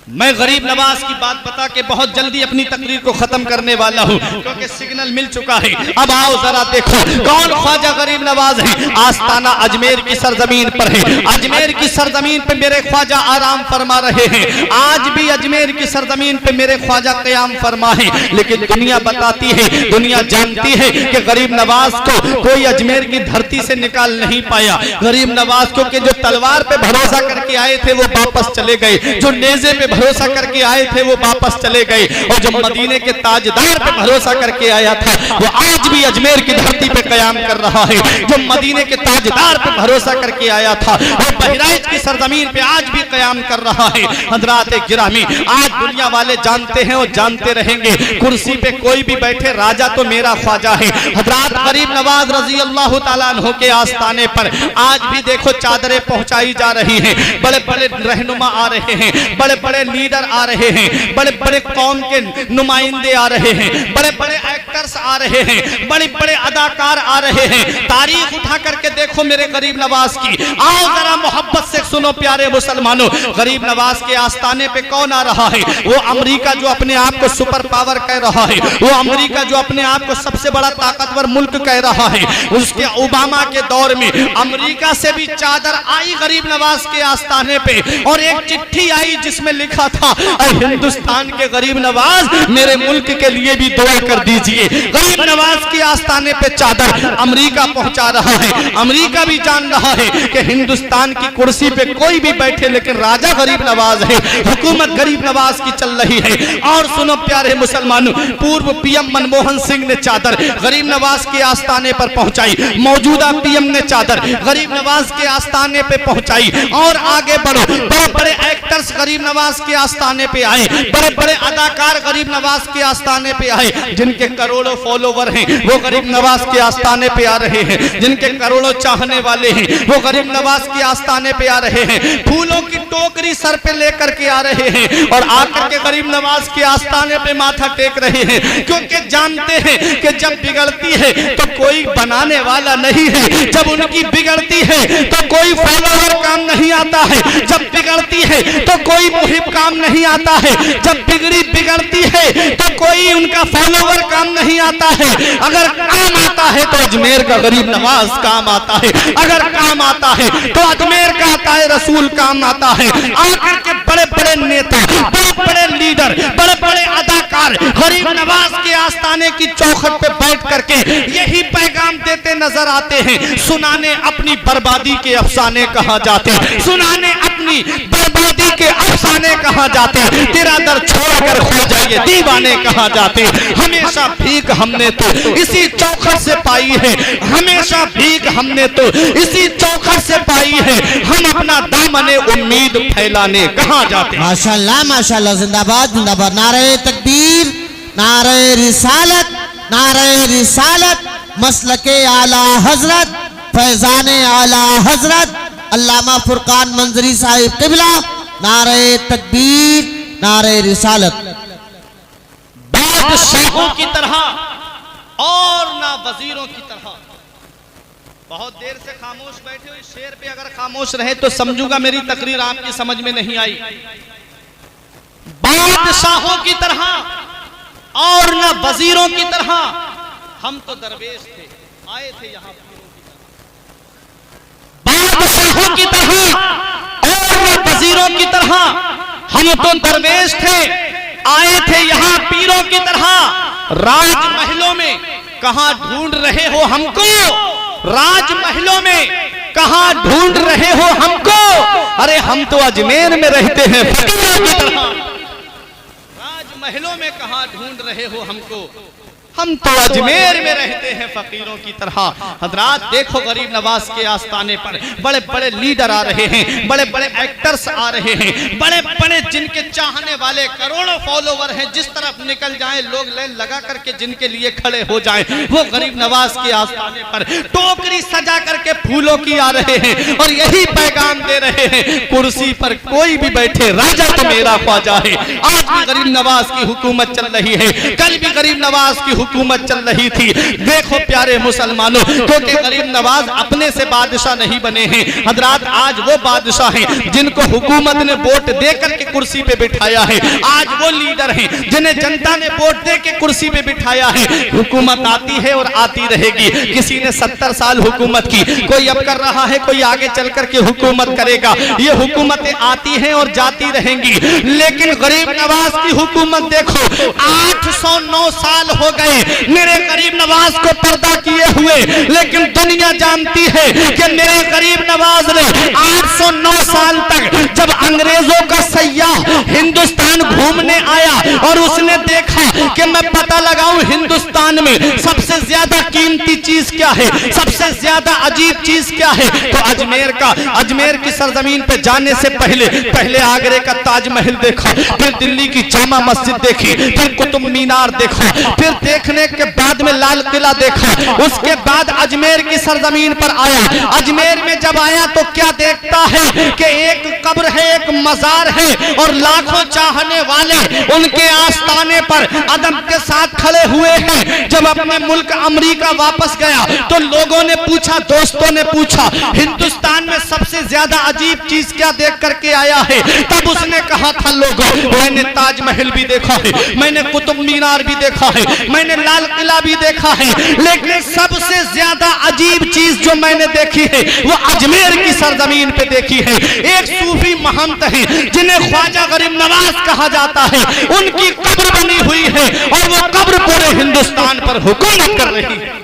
मैं गरीब नवाज की बात बता के बहुत जल्दी अपनी तकरीर को खत्म करने वाला हूँ, क्योंकि सिग्नल मिल चुका है। अब आओ जरा देखो कौन ख्वाजा गरीब नवाज है। आस्ताना अजमेर की सरजमीन पर है, अजमेर की सरजमीन पे मेरे ख्वाजा आराम फरमा रहे हैं। आज भी अजमेर की सरजमीन पे मेरे ख्वाजा क़याम फरमा है। लेकिन दुनिया बताती है, दुनिया जानती है कि गरीब नवाज को कोई अजमेर की धरती से निकाल नहीं पाया। गरीब नवाज को के जो तलवार पे भरोसा करके आए थे वो वापस चले गए, जो नेज़े पे भरोसा करके आए थे वो वापस चले गए, और जो मदीने के ताजदार पे भरोसा करके आया था वो आज भी अजमेर की धरती पे कयाम कर रहा है। जो मदीने के ताजदार पे भरोसा करके आया था वो बहराइच की सरजमीन पे आज भी कयाम कर रहा है। हजरात गिरामी, आज दुनिया वाले जानते हैं और जानते रहेंगे, कुर्सी पे कोई भी बैठे, राजा तो मेरा ख्वाजा है। हजरात गरीब नवाज रजी अल्लाह तआला अन्हु के आस्थाने पर आज भी देखो चादरें पहुंचाई जा रही हैं, बड़े बड़े रहनुमा आ रहे हैं, बड़े बड़े लीडर आ रहे हैं, बड़े बड़े कौम के नुमाइंदे आ रहे हैं, बड़े बड़े एक्टर्स आ रहे हैं, बड़े बड़े अदाकार आ रहे हैं। तारीख उठा करके देखो मेरे गरीब नवाज की। आओ जरा मोहब्बत से सुनो प्यारे मुसलमानों, गरीब नवाज के आस्थाने पे कौन आ रहा है? वो अमेरिका जो अपने आप को सुपर पावर कह रहा है, वो अमेरिका जो अपने आप को सबसे बड़ा ताकतवर मुल्क कह रहा है। उसके ओबामा के दौर में अमेरिका से भी चादर आई गरीब नवाज के आस्थाने पे, और एक चिट्ठी आई जिसमें लिखा था, हिंदुस्तान के गरीब नवाज मेरे मुल्क के लिए भी दुआ कर दीजिए। गरीब नवाज के आस्थाने पे चादर अमेरिका पहुंचा रहा है। अमेरिका भी जान रहा है कि हिंदुस्तान की कुर्सी पे कोई भी बैठे लेकिन राजा गरीब नवाज है, हुकूमत गरीब नवाज की चल रही है। और सुनो प्यारे मुसलमानों, पूर्व पीएम मनमोहन सिंह ने चादर गरीब नवाज के आस्थाने पर पहुंचाई, मौजूदा पीएम ने चादर गरीब नवाज के आस्थाने पे पहुंचाई। और आगे बढ़ो, बड़े बड़े एक्टर्स गरीब नवाज के आस्थाने पे आए, बड़े बड़े अदाकार गरीब नवाज के आस्थाने पे आए, जिनके करोड़ों फॉलोवर हैं वो गरीब नवाज के आस्थाने पे आ रहे हैं, जिनके करोड़ों चाहने वाले हैं, वो गरीब नवाज के आस्थाने पे आ रहे हैं, फूलों की टोकरी सर पे लेकर के आ रहे हैं और आकर के गरीब नवाज के आस्थाने पे माथा टेक रहे हैं, क्योंकि जानते हैं कि जब बिगड़ती है तो कोई बनाने वाला नहीं है, जब उनकी बिगड़ती है तो कोई फॉलोवर काम नहीं आता है, जब बिगड़ती है तो कोई मुहिब काम नहीं आता है, जब बिगड़ती है तो कोई उनका फॉलोवर काम नहीं आता है। अगर काम आता है तो अजमेर का गरीब नवाज काम आता है, अगर काम आता है तो अजमेर का आता है रसूल काम आता है। आकर के बड़े बड़े नेता, बड़े बड़े लीडर, बड़े बड़े अदाकार गरीब नवाज के आस्थाने की चौखट पे बैठ करके यही पैगाम देते नजर आते हैं, सुनाने अपनी बर्बादी के अफसाने कहाँ जाते, सुनाने अपनी बर्बादी के अफसाने कहाँ जाते, तेरा दर छोड़कर खो जाइए दीवाने कहाँ जाते। हमेशा भीख हमने तो इसी चौखट से पाई है, हमेशा भीख हमने तो इसी चौखट से पाई है, हम अपना दामने उम्मीद फैलाने कहाँ जाते। माशाल्लाह माशाल्लाह, जिंदाबाद जिंदाबाद। नारे तकबीर, नारे रिसालत, नारे रिसालत, मसलके आला हजरत, फैजाने आला हजरत अल्लामा फुरकान मंजरी साहिब क़िबला। नारे तकबीर, नारे रिसालत। बादशाहों की तरह और ना वजीरों की तरह। बहुत देर से खामोश बैठे हो, इस शेर पे अगर खामोश रहे तो समझूंगा मेरी तकरीर आपकी समझ में नहीं आई। बादशाहों की तरह और ना वजीरों की तरह, हम तो दरवेश थे, आए थे यहाँ बादशाहों की तरह और ना वजीरों की तरह, हम तो दरवेश थे, आए थे यहाँ पीरों की तरह। राजमहलों में कहां ढूंढ रहे हो हमको, राजमहलों में कहां ढूंढ रहे हो हमको, अरे हम तो अजमेर में रहते हैं फकीरों की तरह। राजमहलों में कहां ढूंढ रहे हो हमको, हम तो अजमेर में रहते हैं फकीरों की तरह। हजरात देखो गरीब नवाज के आस्थाने पर बड़े बड़े लीडर आ रहे हैं, बड़े बड़े एक्टर्स आ रहे हैं, बड़े बड़े जिनके चाहने वाले करोड़ों फॉलोवर हैं, जिस तरफ निकल जाएं लोग लाइन लगा करके जिनके लिए खड़े हो जाएं, वो गरीब नवाज के आस्थाने पर टोकरी सजा करके फूलों की आ रहे हैं और यही पैगाम दे रहे हैं, कुर्सी पर कोई भी बैठे राजा तो मेरा ख्वाजा है। आज भी गरीब नवाज की हुकूमत चल रही है, कल भी गरीब नवाज की हुकूमत चल रही थी। देखो प्यारे मुसलमानों, क्योंकि गरीब नवाज अपने से बादशाह नहीं बने हैं हजरात, आज वो बादशाह हैं जिनको हुकूमत ने वोट देकर के कुर्सी पे बिठाया है, आज वो लीडर हैं जिन्हें जनता ने वोट दे के कुर्सी पे बिठाया है। हुकूमत आती है और आती रहेगी, किसी ने 70 साल हुकूमत की, कोई अब कर रहा है, कोई आगे चल करके हुकूमत करेगा, ये हुकूमतें आती हैं और जाती रहेंगी। लेकिन गरीब नवाज की हुकूमत देखो, 809 साल हो गए मेरे गरीब नवाज को पर्दा किए हुए, लेकिन दुनिया जानती है कि मेरे गरीब नवाज ने 809 साल तक, जब अंग्रेजों का सयाह हिंदुस्तान घूमने आया और उसने देखा कि मैं पता लगाऊं हिंदुस्तान में सबसे ज्यादा कीमती चीज क्या है, सबसे ज्यादा अजीब चीज क्या है, तो अजमेर की सरजमीन पे जाने से पहले आगरे का ताजमहल देखा, फिर दिल्ली की जामा मस्जिद देखी, फिर कुतुब मीनार देखा, फिर देखने के बाद में लाल किला देखा, उसके बाद अजमेर की सरजमीन पर आया। अजमेर में जब आया तो क्या देखता है कि एक कब्र है, एक मजार है और लाखों चाहने वाले उनके आस्थाने पर अदब के साथ खड़े हुए हैं। जब अपने मुल्क अमेरिका वापस गया तो लोगों ने पूछा, दोस्तों ने पूछा, हिंदुस्तान में सबसे ज्यादा अजीब चीज क्या देख करके आया है, तब उसने कहा था, लोगों मैंने ताजमहल भी देखा है, मैंने कुतुब मीनार भी देखा है, मैंने लाल किला भी देखा है, लेकिन सबसे ज्यादा अजीब चीज जो मैंने देखी है वो अजमेर की सरजमीन पे देखी है। एक सूफी महंत है जिन्हें ख्वाजा गरीब नवाज कहा जाता है, उनकी कब्र बनी हुई है और वो कब्र पूरे हिंदुस्तान पर हुकूमत कर रही है,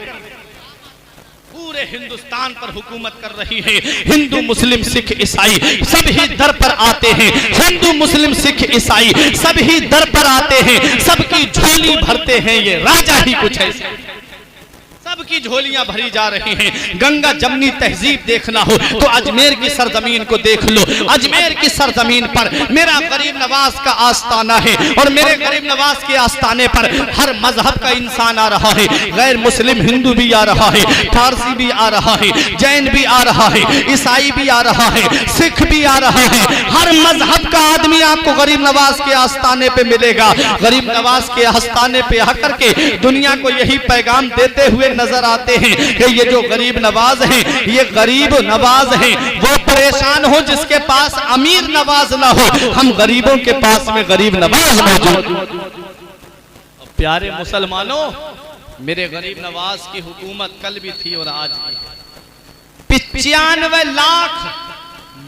पूरे हिंदुस्तान पर हुकूमत कर रही है। हिंदू मुस्लिम सिख ईसाई सभी दर पर आते हैं, हिंदू मुस्लिम सिख ईसाई सभी दर पर आते हैं, सबकी झोली भरते हैं, ये राजा ही कुछ ऐसे, सबकी की झोलियां भरी जा रही हैं। गंगा जमनी तहजीब देखना हो तो अजमेर की सरजमीन को देख लो। अजमेर की सरजमीन पर मेरा गरीब नवाज का आस्ताना है और मेरे गरीब नवाज के आस्ताने पर हर मजहब का इंसान आ रहा है। गैर मुस्लिम हिंदू भी आ रहा है, फारसी भी आ रहा है, जैन भी आ रहा है, ईसाई भी आ रहा है, सिख भी आ रहा है। हर मजहब का आदमी आपको गरीब नवाज के आस्ताने पे मिलेगा। गरीब नवाज के आस्ताने पे आकर के दुनिया को यही पैगाम देते हुए नजर आते हैं कि ये जो गरीब नवाज हैं, ये गरीब नवाज हैं। वो परेशान हो जिसके पास अमीर नवाज ना हो, हम गरीबों के पास में गरीब नवाज मौजूद। प्यारे मुसलमानों, मेरे गरीब नवाज की हुकूमत कल भी थी और आज भी। 95 लाख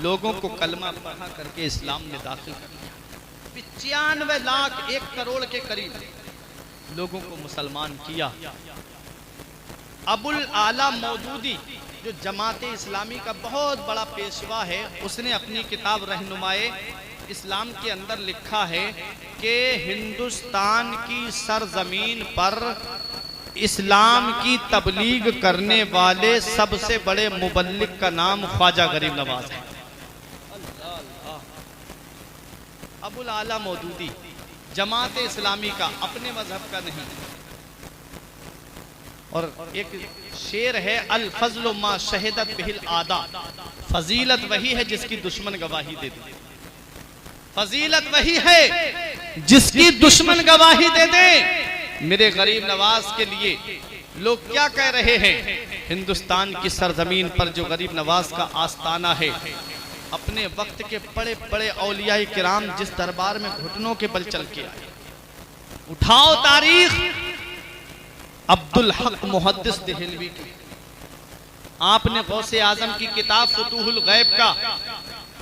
लोगों को कलमा पढ़ा करके इस्लाम में दाखिल कर दिया। 95 लाख, 1 करोड़ के करीब लोगों को मुसलमान किया। अबुल आला मौदूदी जो जमाते इस्लामी का बहुत बड़ा पेशवा है, उसने अपनी किताब रहनुमाए इस्लाम के अंदर लिखा है कि हिंदुस्तान की सरजमीन पर इस्लाम की तबलीग करने वाले सबसे बड़े मुबल्लिग का नाम ख्वाजा गरीब नवाज है। अबुल आला मौदूदी, जमात इस्लामी का, अपने मजहब का नहीं। और एक शेर है, अल फजल मा शहीदत बिहिल आदा, फजीलत वही है जिसकी दुश्मन गवाही दे दे। फजीलत वही है जिसकी दुश्मन गवाही दे दे। मेरे गरीब नवाज के लिए लोग क्या कह रहे हैं? हिंदुस्तान की सरजमीन पर जो गरीब नवाज का आस्ताना है, अपने वक्त के बड़े बड़े औलिया किराम जिस दरबार में घुटनों के बल चल के आए, उठाओ तारीख। अब्दुल हक मुहद्दिस देहलवी की, आपने गौसे आजम की किताब फुतूहुल गैब का,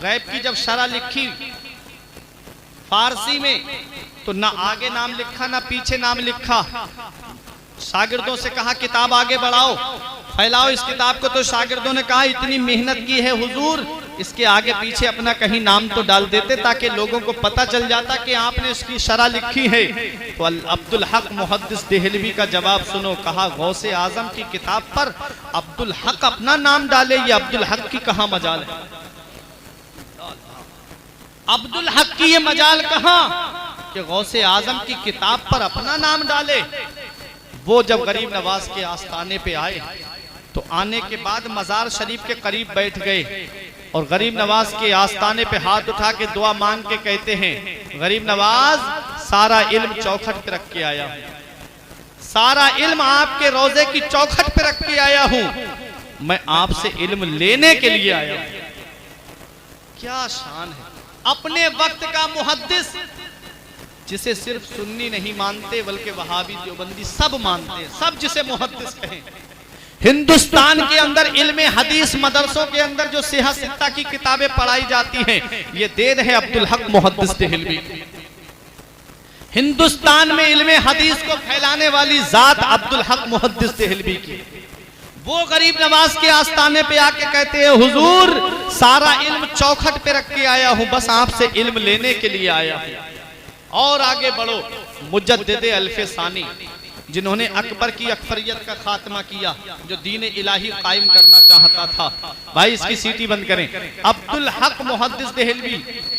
गैब की जब शरह लिखी फारसी में, तो ना आगे नाम लिखा ना पीछे नाम लिखा। शागिर्दों से कहा किताब आगे बढ़ाओ, फैलाओ इस किताब को। तो शागिर्दों ने कहा इतनी मेहनत की है हुजूर, इसके आगे पीछे अपना कहीं नाम तो डाल देते ताकि लोगों को पता चल जाता कि आपने इसकी शरह लिखी है। तो अब्दुल हक मुहद्दिस देहलवी का जवाब सुनो। कहा गौसे आजम की किताब पर अब्दुल हक अपना नाम डाले, ये अब्दुल हक की कहां मजाल है? अब्दुल हक की ये मजाल कहां कि गौसे आजम की किताब पर अपना नाम डाले। वो जब गरीब नवाज के आस्थाने पे आए तो आने के बाद मजार शरीफ के करीब बैठ गए और गरीब नवाज के आस्थाने पे हाथ उठा के दुआ मांग के कहते हैं, गरीब नवाज सारा इल्म चौखट पे रख के आया हूं, सारा इल्म आपके रोजे की चौखट पे रख के आया हूं, मैं आपसे इल्म लेने के लिए आया हूं। क्या शान है! अपने वक्त का मुहद्दिस, जिसे सिर्फ सुन्नी नहीं मानते बल्कि वहाबी देवबंदी सब मानते हैं, सब जिसे मुहद्दिस कहें। हिंदुस्तान के अंदर इल्मे हदीस मदरसों के अंदर जो सिहत सित्ता की किताबें पढ़ाई जाती हैं, ये देन है अब्दुल हक मुहद्दिस देहलवी। हिंदुस्तान में इल्मे हदीस को फैलाने वाली जात अब्दुल हक मुहद्दिस देहलवी की। वो गरीब नवाज के आस्थाने पे आके कहते हैं, हुजूर सारा इल्म चौखट पे रख के आया हूं, बस आपसे इल्म लेने के लिए आया हूं। और आगे बढ़ो, मुजद्दिद अल्फे सानी, जिन्होंने अकबर की अकबरियत का खात्मा किया, जो दीन इलाही कायम करना चाहता था। भाई इसकी सीटी बंद करें। अब्दुल हक मुहद्दिस देहलवी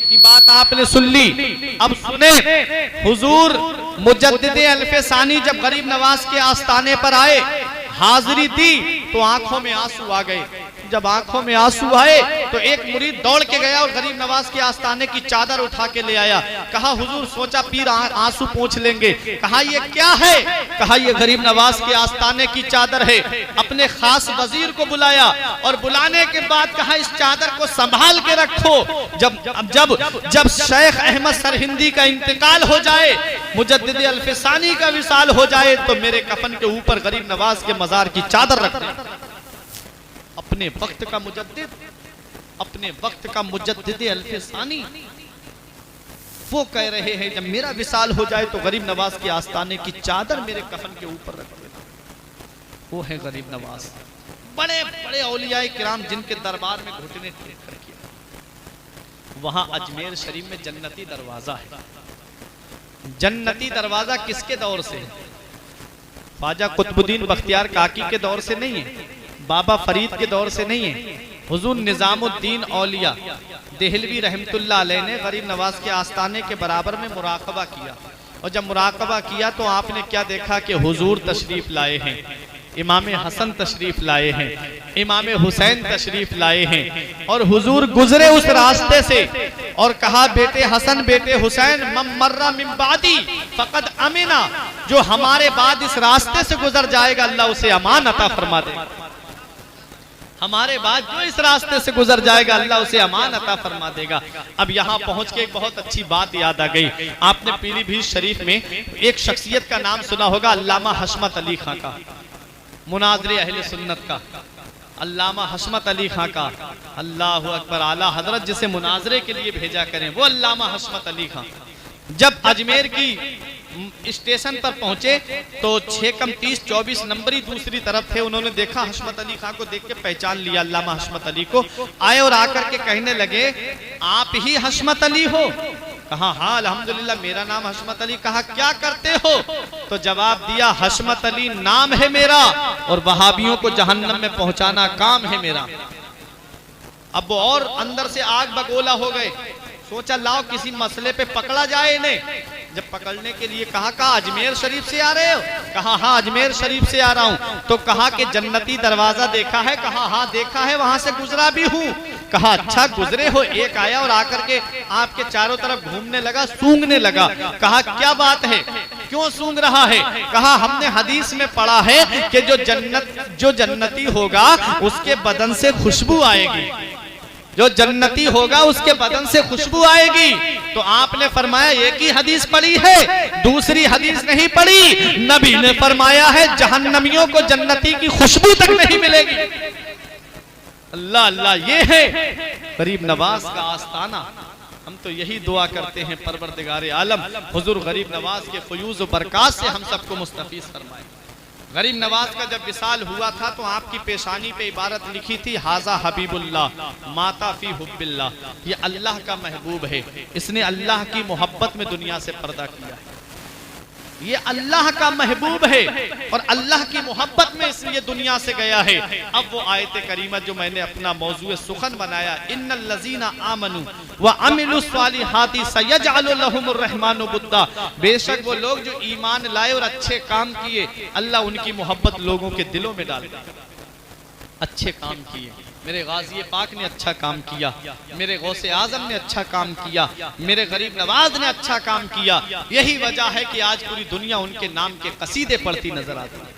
की बात आपने सुन ली, अब सुने। हुजूर मुजद्दिद अल्फे सानी जब गरीब नवाज के आस्थाने पर आए, हाजिरी दी तो आंखों में आंसू आ गए। जब आंखों में आंसू आए तो एक मुरीद दौड़ के गया और गरीब नवाज के आस्थाने की चादर उठा के ले आया। कहा हुजूर सोचा पीर आंसू पोंछ लेंगे। कहा ये क्या है? कहा ये गरीब नवाज के आस्थाने की चादर है। अपने खास वजीर को बुलाया और बुलाने के बाद कहा इस चादर को संभाल के रखो, जब शेख अहमद सरहिंदी का इंतकाल हो जाए, मुजद्दिद अल्फे सानी का विसाल हो जाए, तो मेरे कफन के ऊपर गरीब नवाज के मजार की चादर रख दे। अपने वक्त का मुजद्दिद, अपने वक्त का मुजद्दिद अल्फे सानी, वो कह रहे हैं जब मेरा विसाल हो जाए तो गरीब नवाज के आस्थाने की चादर मेरे कफन के ऊपर रख देना। वो है गरीब नवाज। बड़े बड़े औलियाए किराम जिनके दरबार में घुटने टेक कर किया। वहां अजमेर शरीफ में जन्नती दरवाजा है। जन्नती दरवाजा किसके दौर से है? ख्वाजा कुतुबुद्दीन बख्तियार काकी के दौर से नहीं है, बाबा फरीद के दौर से नहीं है। हुजूर निजामुद्दीन औलिया देहलवी रहमतुल्लाह अलैह ने गरीब नवाज के आस्थाने के बराबर में मुराकबा किया, और जब मुराकबा किया तो आपने क्या देखा कि हुजूर तशरीफ लाए हैं, इमाम हसन तशरीफ लाए हैं, इमाम हुसैन तशरीफ लाए हैं, और हुजूर गुजरे उस रास्ते से और कहा बेटे हसन बेटे हुसैन मम मर्रा मिन बादी फकद अमीना, जो हमारे बाद इस रास्ते से गुजर जाएगा अल्लाह उसे अमान अता फरमा देगा। हमारे बाद जो इस रास्ते से गुजर जाएगा अल्लाह उसे अमान अता फरमा देगा। अब यहाँ पहुंच के एक बहुत अच्छी बात याद आ गई। आपने पीलीभीत शरीफ में एक शख्सियत का नाम सुना होगा, अल्लामा हशमत अली खां का, मुनाज़िर अहले सुन्नत का, अल्लामा हशमत अली खां का। अल्लाहु अकबर, आला हजरत जिसे मुनाज़रे के लिए भेजा करें वो अल्लामा हशमत अली खां। जब अजमेर की स्टेशन पर पहुंचे तो 6 कम 30 24 नंबरी दूसरी तरफ थे। उन्होंने देखा हशमत अली खां को, देख के पहचान लिया अल्लामा हशमत अली को। आए और आकर के कहने लगे आप ही हशमत अली हो? कहा हाँ अल्हम्दुलिल्लाह मेरा नाम हशमत अली। कहा क्या करते हो? तो जवाब दिया हशमत अली नाम है मेरा और वहाबियों को जहन्नम में पहुंचाना काम है मेरा। अब वो और अंदर से आग बगोला हो गए। सोचा लाओ किसी मसले पे पकड़ा जाए इन्हें। जब पकड़ने के लिए कहा अजमेर शरीफ से आ रहे हो? कहा हाँ अजमेर शरीफ से आ रहा हूँ। तो कहा कि जन्नती दरवाजा देखा है? कहा हाँ देखा है, वहां से गुजरा भी हूँ। कहा अच्छा गुजरे हो? एक आया और आकर के आपके चारों तरफ घूमने लगा, सूंघने लगा। कहा क्या बात है, क्यों सूंघ रहा है? कहा हमने हदीस में पढ़ा है कि जो जन्नती होगा उसके बदन से खुशबू आएगी, जो जन्नती होगा उसके बदन से खुशबू आएगी। तो आपने फरमाया एक ही हदीस पढ़ी है, दूसरी हदीस नहीं पढ़ी। नबी ने फरमाया है जहन्नमियों को जन्नती की खुशबू तक नहीं मिलेगी। अल्लाह अल्लाह, ये है गरीब नवाज का आस्ताना। हम तो यही दुआ करते हैं परवरदिगार आलम हुजूर गरीब नवाज के फयूज व बरकात से हम सबको मुस्तफीज फरमाए। गरीब नवाज का जब विसाल हुआ था तो आपकी पेशानी पे इबारत लिखी थी हाजा हबीबुल्लाह माता फी हुब्बिल्लाह, ये अल्लाह का महबूब है, इसने अल्लाह की मोहब्बत में दुनिया से पर्दा किया है। ये अल्लाह का महबूब है और अल्लाह की मोहब्बत में इसलिए दुनिया से गया है। अब वो आयत करीमा जो मैंने अपना मौजूए सुखन बनाया, इन्नल लजीना आमनु व अमिलुस सालिहाति सयजअलु लहुमुर रहमानु बुद्दा, बेशक वो लोग जो ईमान लाए और अच्छे काम किए अल्लाह उनकी मोहब्बत लोगों के दिलों में डाल देगा। अच्छे काम किए, मेरे गाजी पाक ने अच्छा काम किया, मेरे गौसे आजम ने अच्छा काम किया, मेरे गरीब नवाज ने अच्छा काम किया। यही वजह है कि आज पूरी दुनिया उनके नाम के कसीदे पढ़ती नजर आती है,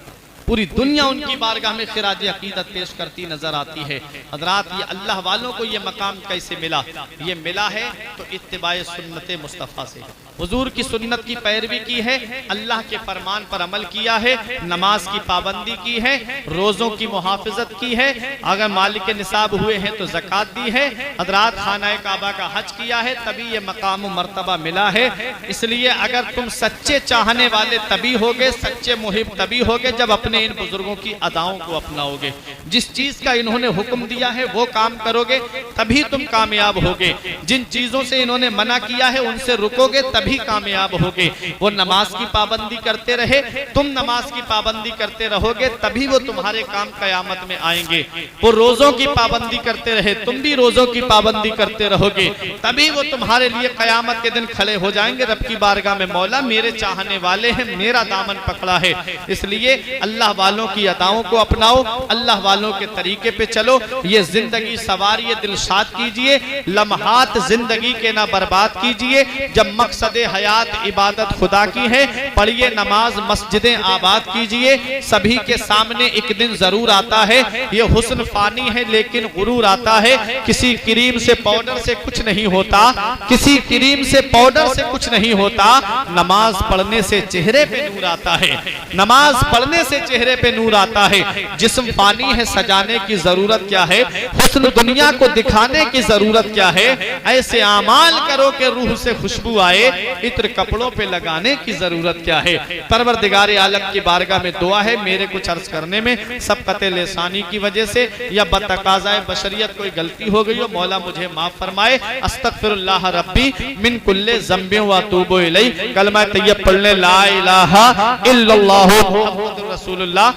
पूरी दुनिया उनकी बारगाह में खिराज अकीदत पेश करती नजर आती है। हजरात ये अल्लाह वालों को ये मकाम कैसे मिला? ये मिला है तो इत्तिबाए सुन्नत मुस्तफ़ा से, हुजूर की सुन्नत की पैरवी की है, अल्लाह के फरमान पर अमल किया है, नमाज की पाबंदी की है, रोज़ों की मुहाफ़िज़त की है, अगर मालिक निसाब हुए हैं तो ज़कात दी है, हज़रात खाना काबा का हज किया है, तभी ये मकाम व मर्तबा मिला है। इसलिए अगर तुम सच्चे चाहने वाले तभी होगे, सच्चे मुहिब तभी होगे जब अपने इन बुजुर्गों की अदाओं को अपनाओगे। जिस चीज़ का इन्होंने हुक्म दिया है वो काम करोगे तभी तुम कामयाब होगे। जिन चीज़ों से इन्होंने मना किया है उनसे रुकोगे तभी कामयाब होगे। वो नमाज की पाबंदी करते रहे, तुम नमाज की पाबंदी करते रहोगे तभी वो तुम्हारे काम कयामत में आएंगे। वो रोज़ों की पाबंदी करते रहे, तुम भी रोज़ों की पाबंदी करते रहोगे तभी वो तुम्हारे लिए कयामत के दिन खड़े हो जाएंगे रब की बारगाह में, मौला मेरे चाहने वाले हैं, मेरा दामन पकड़ा है। इसलिए अल्लाह वालों की अदाओं को अपनाओ, अल्लाह वालों के तरीके पे चलो। ये जिंदगी सवारिए दिलशाद कीजिए, लम्हात जिंदगी के ना बर्बाद कीजिए। जब मकसद हयात इबादत खुदा की है, पढ़िए नमाज, मस्जिदें आबाद कीजिए। सभी के सामने एक दिन जरूर आता है, ये हुस्न फानी है लेकिन गुरूर आता है। किसी क्रीम से पाउडर से कुछ नहीं होता, किसी क्रीम से पाउडर से कुछ नहीं होता। नमाज पढ़ने से चेहरे पे नूर आता है, नमाज पढ़ने से चेहरे पे नूर आता है। जिस्म फानी है, सजाने की जरूरत क्या है, हुस्न दुनिया को दिखाने की जरूरत क्या है। ऐसे आमाल करो कि रूह से खुशबू आए, इत्र कपड़ों पे लगाने की जरूरत क्या है। परवरदिगार आलम की बारगाह में दुआ है, मेरे कुछ अर्ज करने में सबकत लिसानी की वजह से या बतकाज़ाए बशरियत कोई गलती हो गई हो, मौला मुझे माफ फरमाए। अस्तगफिरुल्लाह रब्बी मिन कुल्ले ज़ंबिन व अतूबु इलैह। कलमा तैयब पढ़ने ला इलाहा इल्लल्लाहु रसूलुल्लाह